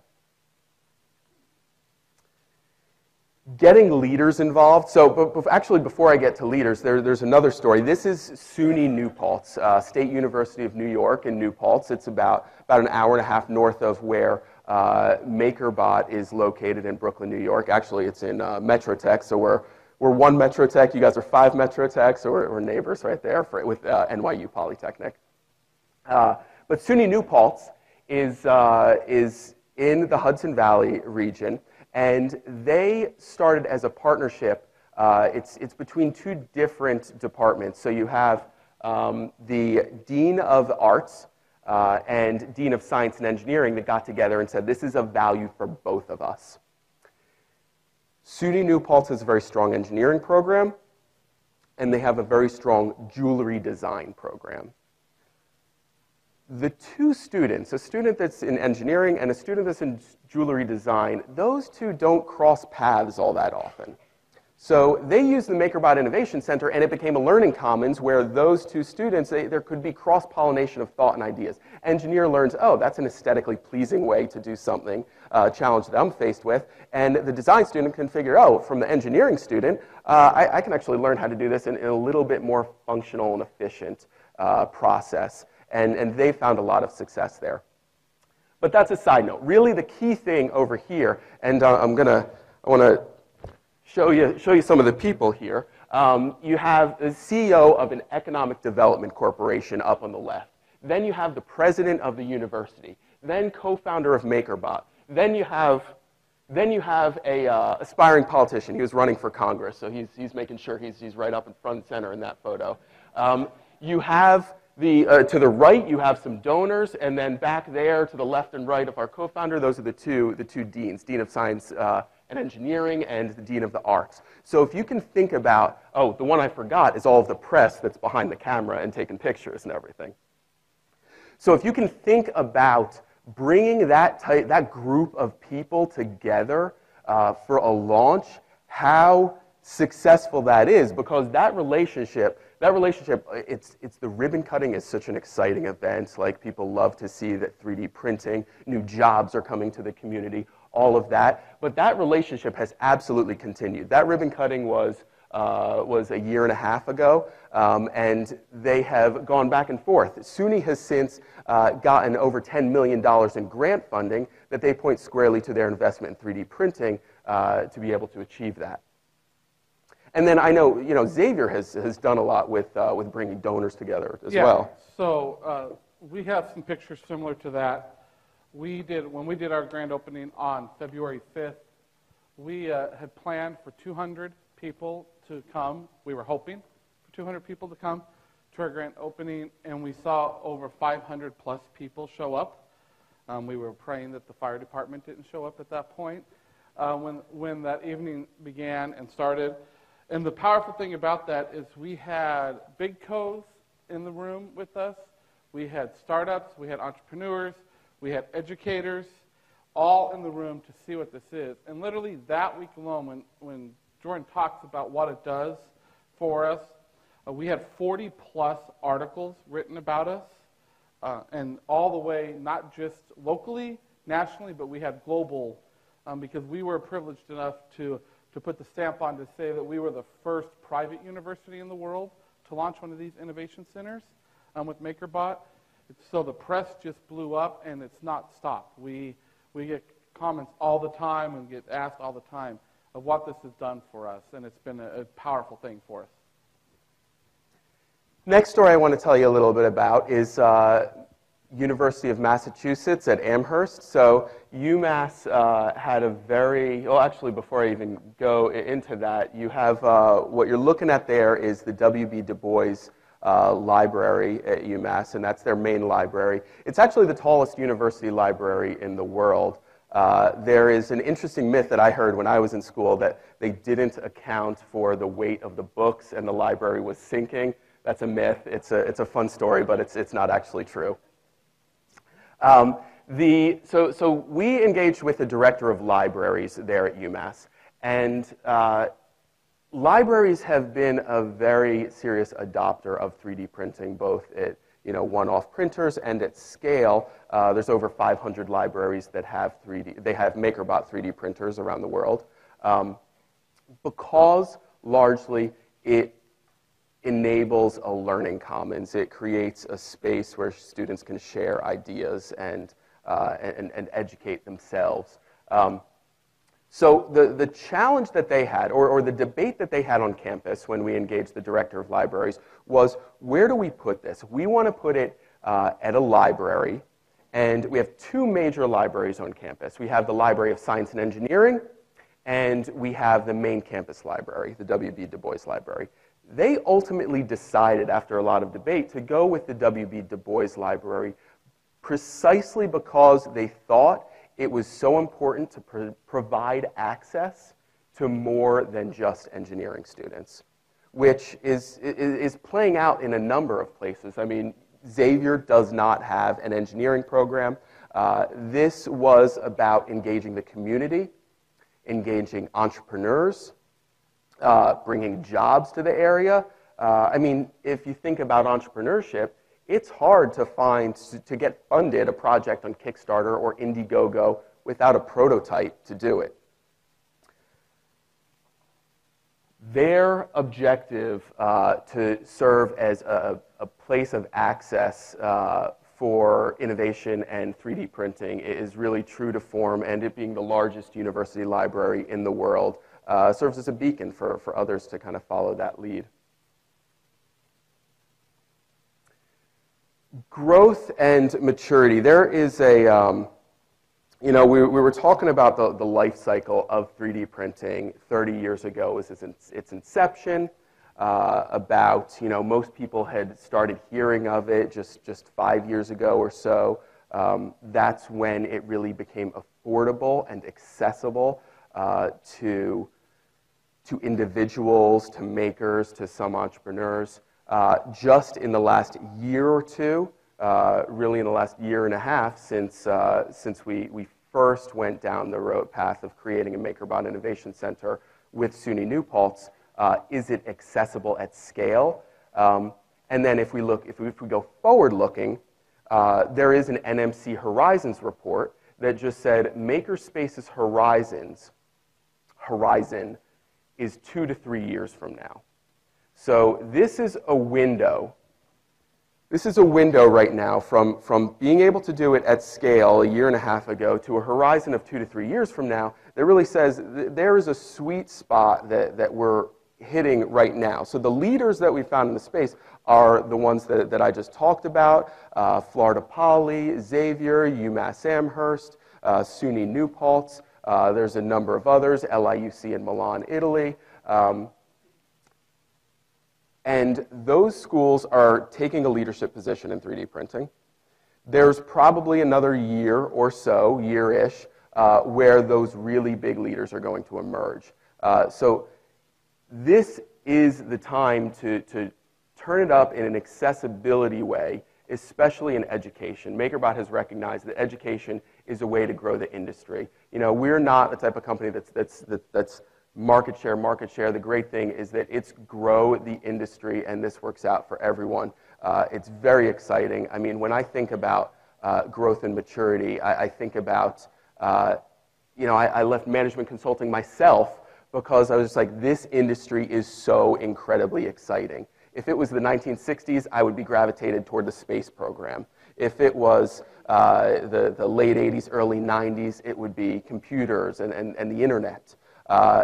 [SPEAKER 4] Getting leaders involved. So actually, before I get to leaders, there's another story. This is SUNY New Paltz, State University of New York in New Paltz. It's about an hour and a half north of where MakerBot is located in Brooklyn, New York. Actually, it's in Metrotech, so we're one Metrotech. You guys are 5 Metrotech, so we're neighbors right there with NYU Polytechnic. But SUNY New Paltz is in the Hudson Valley region. And they started as a partnership. It's between 2 different departments. So you have the Dean of Arts and Dean of Science and Engineering that got together and said, this is of value for both of us. SUNY New Paltz has a very strong engineering program, and they have a very strong jewelry design program. the two students, a student that's in engineering and a student that's in jewelry design, those two don't cross paths all that often. So they used the MakerBot Innovation Center, and it became a learning commons where those two students, there could be cross-pollination of thought and ideas. Engineer learns, oh, that's an aesthetically pleasing way to do something, challenge that I'm faced with. And the design student can figure, oh, from the engineering student, I can actually learn how to do this in a little bit more functional and efficient process. And they found a lot of success there. But that's a side note. Really, the key thing over here, and I want to show you some of the people here. You have the CEO of an economic development corporation up on the left. Then you have the president of the university. Then co-founder of MakerBot. Then you have a aspiring politician. He was running for Congress, so he's making sure he's right up in front and center in that photo. You have to the right, you have some donors, and then back there to the left and right of our co-founder, those are the two deans, Dean of Science and Engineering and the Dean of the Arts. So if you can think about, oh, the one I forgot is all of the press that's behind the camera and taking pictures and everything. So if you can think about bringing that group of people together for a launch, how successful that is, because that relationship, it's the ribbon cutting is such an exciting event. Like, people love to see that 3D printing, new jobs are coming to the community, all of that. But that relationship has absolutely continued. That ribbon cutting was a year and a half ago, and they have gone back and forth. SUNY has since gotten over $10 million in grant funding that they point squarely to their investment in 3D printing to be able to achieve that. And then I know, Xavier has done a lot with bringing donors together as well.
[SPEAKER 3] So we have some pictures similar to that. When we did our grand opening on February 5th, we had planned for 200 people to come. We were hoping for 200 people to come to our grand opening, and we saw over 500 plus people show up. We were praying that the fire department didn't show up at that point when that evening began and started. And the powerful thing about that is we had big co's in the room with us. We had startups, we had entrepreneurs, we had educators, all in the room to see what this is. And literally that week alone, when Jordan talks about what it does for us, we had 40 plus articles written about us, and all the way, not just locally, nationally, but we had global, because we were privileged enough to put the stamp on to say that we were the first private university in the world to launch one of these innovation centers with MakerBot. So the press just blew up, and it's not stopped. We get comments all the time and get asked all the time of what this has done for us, and it's been a powerful thing for us.
[SPEAKER 4] Next story I want to tell you a little bit about is University of Massachusetts at Amherst. So UMass had a well, actually, before I even go into that, you have what you're looking at there is the W.B. Du Bois library at UMass, and that's their main library. It's actually the tallest university library in the world. There is an interesting myth that I heard when I was in school that they didn't account for the weight of the books and the library was sinking. That's a myth. It's a fun story, but it's not actually true. So we engaged with the director of libraries there at UMass, and libraries have been a very serious adopter of 3D printing, both at one-off printers and at scale. There's over 500 libraries that have MakerBot 3D printers around the world, because largely it enables a learning commons. It creates a space where students can share ideas and educate themselves. So the challenge that they had, or the debate that they had on campus when we engaged the director of libraries, was where do we put this? We want to put it at a library, and we have two major libraries on campus. We have the Library of Science and Engineering, and we have the main campus library, the W.B. Du Bois Library. They ultimately decided, after a lot of debate, to go with the W.B. Du Bois Library precisely because they thought it was so important to provide access to more than just engineering students, which is playing out in a number of places. I mean, Xavier does not have an engineering program. This was about engaging the community, engaging entrepreneurs, bringing jobs to the area. I mean, if you think about entrepreneurship, it's hard to get funded a project on Kickstarter or Indiegogo without a prototype to do it. Their objective to serve as a place of access for innovation and 3D printing is really true to form, and it being the largest university library in the world serves as a beacon for others to kind of follow that lead. Growth and maturity. There is a, you know, we were talking about the life cycle of 3D printing 30 years ago was its inception. About, you know, most people had started hearing of it just 5 years ago or so. That's when it really became affordable and accessible to individuals, to makers, to some entrepreneurs. Just in the last year or two, really in the last year and a half since we first went down the path of creating a MakerBot Innovation Center with SUNY New Paltz, is it accessible at scale? And then if we go forward-looking, there is an NMC Horizons report that just said Makerspace's horizon is 2 to 3 years from now. So this is a window. This is a window right now from being able to do it at scale a year and a half ago to a horizon of 2 to 3 years from now that really says there is a sweet spot that we're hitting right now. So the leaders that we found in the space are the ones that I just talked about, Florida Poly, Xavier, UMass Amherst, SUNY New Paltz. There's a number of others, LIUC in Milan, Italy. And those schools are taking a leadership position in 3D printing. There's probably another year or so, year-ish, where those really big leaders are going to emerge. So this is the time to turn it up in an accessibility way, especially in education. MakerBot has recognized that education is a way to grow the industry. You know, we're not the type of company that's market share. The great thing is that it's grow the industry, and this works out for everyone. It's very exciting. I mean, when I think about growth and maturity, I think about, you know, I left management consulting myself because I was just like, this industry is so incredibly exciting. If it was the 1960s, I would be gravitated toward the space program. If it was the late 80s, early 90s, it would be computers and the internet.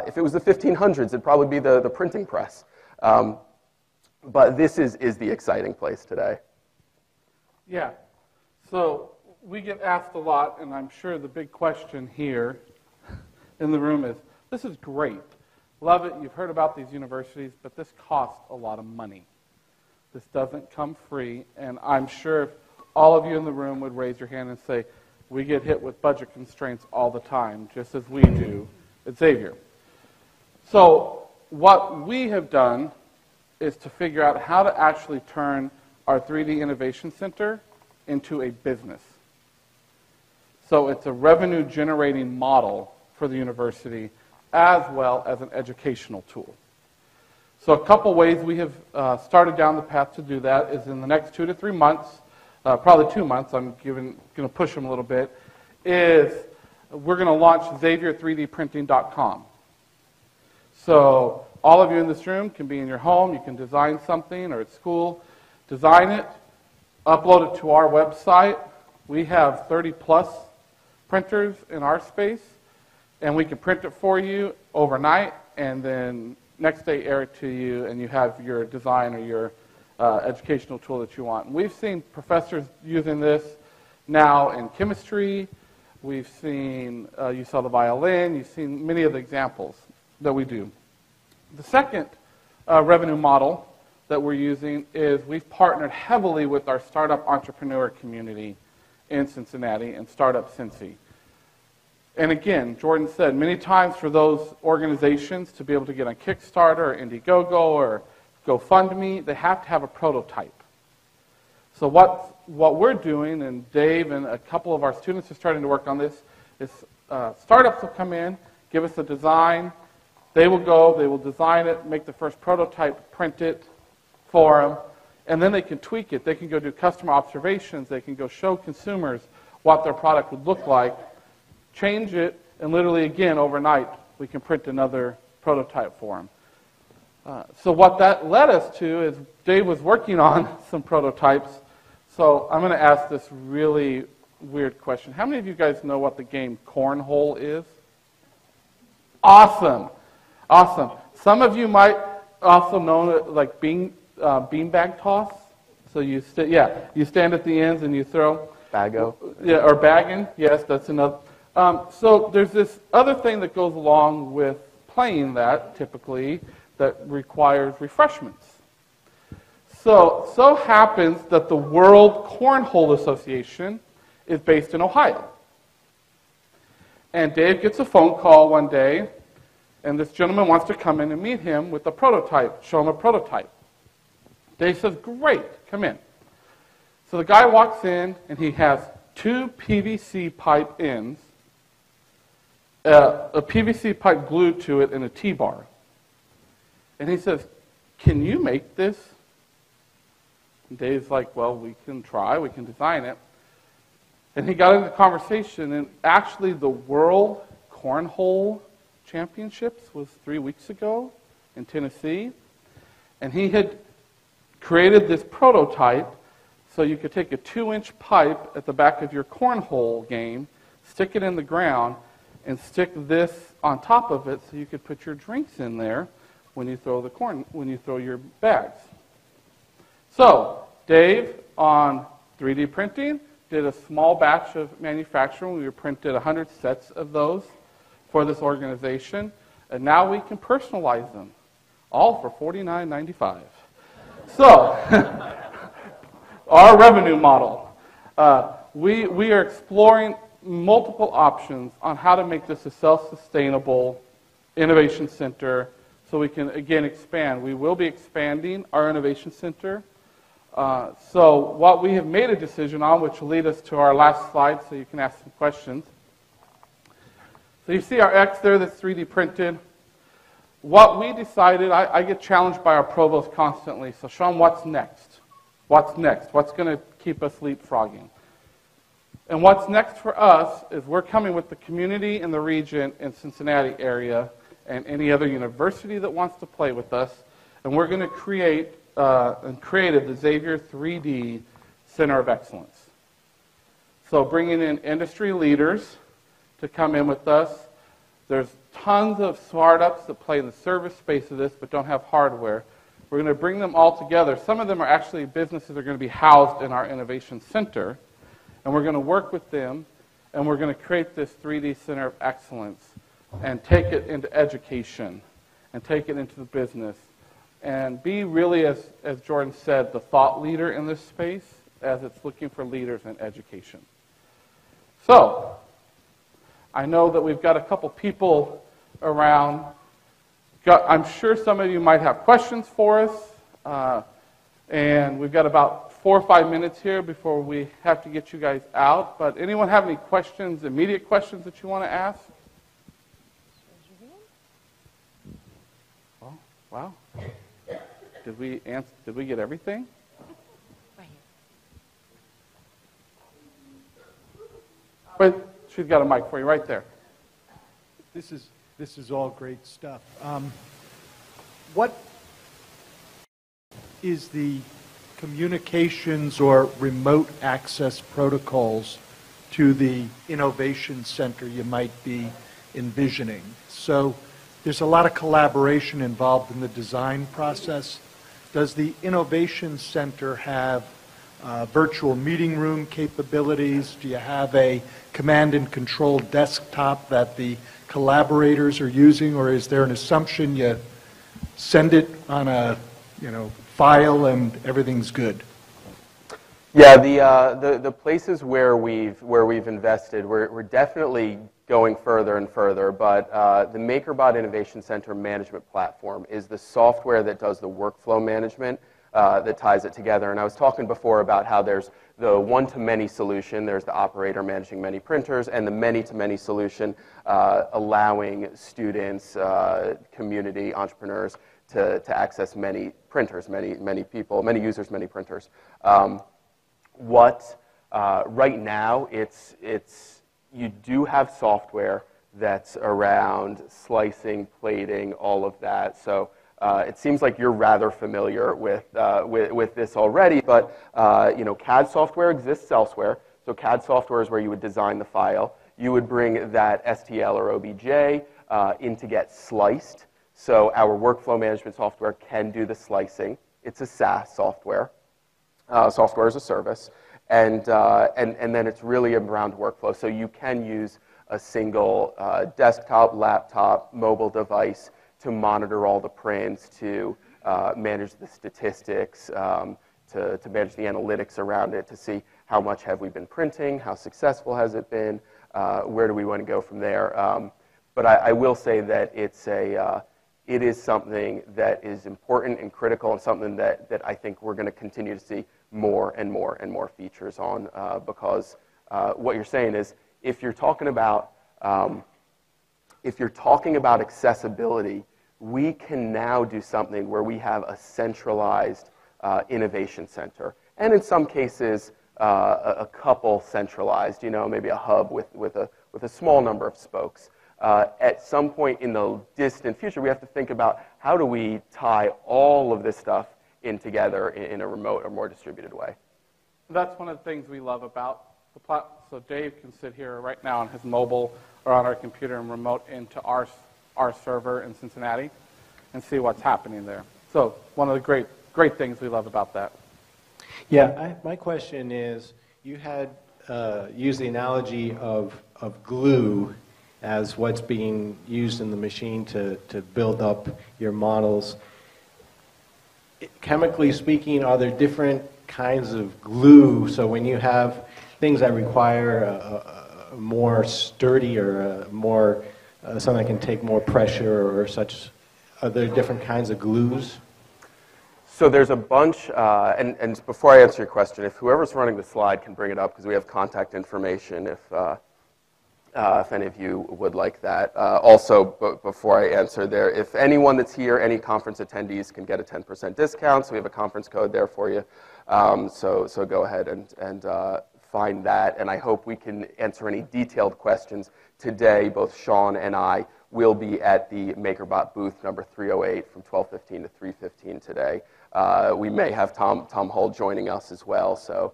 [SPEAKER 4] If it was the 1500s, it'd probably be the printing press. But this is the exciting place today.
[SPEAKER 3] Yeah. So we get asked a lot, and I'm sure the big question here in the room is, this is great. Love it. You've heard about these universities, but this costs a lot of money. This doesn't come free, and I'm sure if all of you in the room would raise your hand and say, we get hit with budget constraints all the time, just as we do at Xavier. So what we have done is to figure out how to actually turn our 3D Innovation Center into a business. So it's a revenue-generating model for the university as well as an educational tool. So a couple ways we have started down the path to do that is in the next 2 to 3 months, probably 2 months, I'm going to push them a little bit, is we're going to launch Xavier3dprinting.com. So all of you in this room can be in your home, you can design something, or at school, design it, upload it to our website. We have 30-plus printers in our space, and we can print it for you overnight, and then next day air it to you, and you have your design or your educational tool that you want. And we've seen professors using this now in chemistry. We've seen, you saw the violin, you've seen many of the examples that we do. The second revenue model that we're using is we've partnered heavily with our startup entrepreneur community in Cincinnati and Startup Cincy. And again, Jordan said, many times for those organizations to be able to get on Kickstarter or Indiegogo or GoFundMe, they have to have a prototype. So what we're doing, and Dave and a couple of our students are starting to work on this, is startups will come in, give us a design. They will go, they will design it, make the first prototype, print it for them, and then they can tweak it. They can go do customer observations. They can go show consumers what their product would look like, change it, and literally, again, overnight, we can print another prototype for them. So what that led us to is Dave was working on some prototypes. So I'm going to ask this really weird question. How many of you guys know what the game Cornhole is? Awesome. Awesome. Some of you might also know it like beanbag toss. So you stand at the ends and you throw.
[SPEAKER 4] Bago.
[SPEAKER 3] Yeah, or bagging. Yes, that's another. So there's this other thing that goes along with playing that typically that requires refreshments. So happens that the World Cornhole Association is based in Ohio. And Dave gets a phone call one day, and this gentleman wants to come in and meet him with a prototype, show him a prototype. Dave says, great, come in. So the guy walks in, and he has 2 PVC pipe ends, a PVC pipe glued to it, and a T-bar. And he says, can you make this? And Dave's like, well, we can try, we can design it. And he got into the conversation, and actually the World Cornhole Championships was 3 weeks ago in Tennessee. And he had created this prototype so you could take a 2-inch pipe at the back of your cornhole game, stick it in the ground, and stick this on top of it so you could put your drinks in there when you throw your bags. So Dave, on 3D printing, did a small batch of manufacturing. We printed 100 sets of those for this organization, and now we can personalize them, all for $49.95. So, our revenue model. We are exploring multiple options on how to make this a self-sustainable innovation center so we can, again, expand. We will be expanding our innovation center. So what we have made a decision on, which will lead us to our last slide so you can ask some questions. So you see our X there that's 3D printed. What we decided, I get challenged by our provost constantly. So Shawn, what's next? What's next? What's going to keep us leapfrogging? And what's next for us is we're coming with the community in the region in Cincinnati area and any other university that wants to play with us. And we're going to create and created the Xavier 3D Center of Excellence. So bringing in industry leaders to come in with us. There's tons of startups that play in the service space of this but don't have hardware. We're going to bring them all together. Some of them are actually businesses that are going to be housed in our innovation center. And we're going to work with them, and we're going to create this 3D Center of Excellence and take it into education and take it into the business and be really, as Jordan said, the thought leader in this space as it's looking for leaders in education. So, I know that we've got a couple people around. I'm sure some of you might have questions for us. And we've got about 4 or 5 minutes here before we have to get you guys out. But anyone have any questions, immediate questions that you want to ask? Oh, wow. Did we get everything?
[SPEAKER 8] Right
[SPEAKER 3] here. Wait, she's got a mic for you right there.
[SPEAKER 9] This is all great stuff. What is the communications or remote access protocols to the innovation center you might be envisioning? So there's a lot of collaboration involved in the design process. Does the innovation center have virtual meeting room capabilities? Do you have a command and control desktop that the collaborators are using, or is there an assumption you send it on a file and everything's good?
[SPEAKER 4] Yeah, the places where we've invested, we're definitely going further and further, but the MakerBot Innovation Center management platform is the software that does the workflow management that ties it together. And I was talking before about how there's the one-to-many solution, there's the operator managing many printers, and the many-to-many solution allowing students, community, entrepreneurs to access many printers, many people, many users, many printers. Right now, you do have software that's around slicing, plating, all of that. So it seems like you're rather familiar with this already, but CAD software exists elsewhere. So CAD software is where you would design the file. You would bring that STL or OBJ in to get sliced. So our workflow management software can do the slicing. It's a SaaS software, software as a service, and then it's really around workflow. So you can use a single desktop, laptop, mobile device to monitor all the prints, to manage the statistics, to manage the analytics around it, to see how much have we been printing, how successful has it been, where do we want to go from there. But I will say that it is something that is important and critical, and something that I think we're going to continue to see more and more and more features on, because what you're saying is, if you're talking about accessibility, we can now do something where we have a centralized innovation center, and in some cases a couple centralized, maybe a hub with a small number of spokes. At some point in the distant future, we have to think about how do we tie all of this stuff in together in a remote or more distributed way.
[SPEAKER 3] That's one of the things we love about the platform. So Dave can sit here right now on his mobile or on our computer and remote into our server in Cincinnati and see what's happening there. So one of the great things we love about that.
[SPEAKER 8] Yeah, my question is, you had used the analogy of glue as what's being used in the machine to build up your models. Chemically speaking, are there different kinds of glue? So when you have things that require a more sturdy or something that can take more pressure or such, are there different kinds of glues?
[SPEAKER 4] So there's a bunch, and before I answer your question, if whoever's running the slide can bring it up, because we have contact information if any of you would like that. Also, before I answer there, if anyone that's here, any conference attendees can get a 10% discount, so we have a conference code there for you. So go ahead and find that, and I hope we can answer any detailed questions today. Both Shawn and I will be at the MakerBot booth number 308 from 12:15 to 3:15 today. We may have Tom Hull joining us as well, so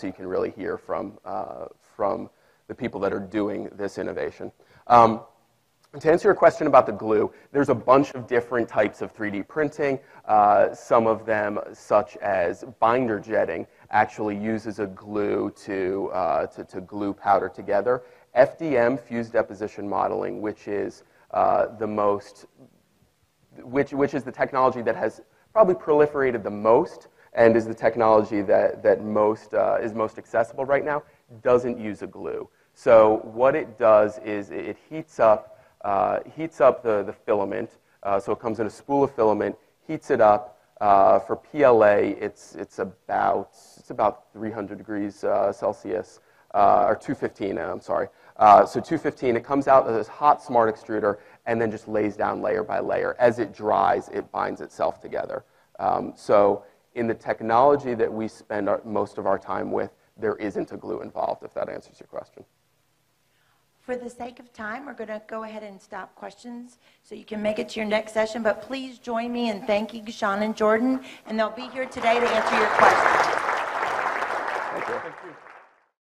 [SPEAKER 4] you can really hear from the people that are doing this innovation. To answer your question about the glue, there's a bunch of different types of 3D printing. Some of them, such as binder jetting, actually uses a glue to glue powder together. FDM, fused deposition modeling, which is the technology that has probably proliferated the most and is the technology that is most accessible right now, doesn't use a glue. So what it does is it heats up the filament. So it comes in a spool of filament, heats it up. For PLA, it's about 300 degrees Celsius, or 215. I'm sorry. So 215. It comes out of this hot smart extruder and then just lays down layer by layer. As it dries, it binds itself together. So in the technology that we spend most of our time with, there isn't a glue involved, if that answers your question.
[SPEAKER 10] For the sake of time, we're going to go ahead and stop questions so you can make it to your next session. But please join me in thanking Shawn and Jordan, and they'll be here today to answer your questions.
[SPEAKER 4] Thank you. Thank you.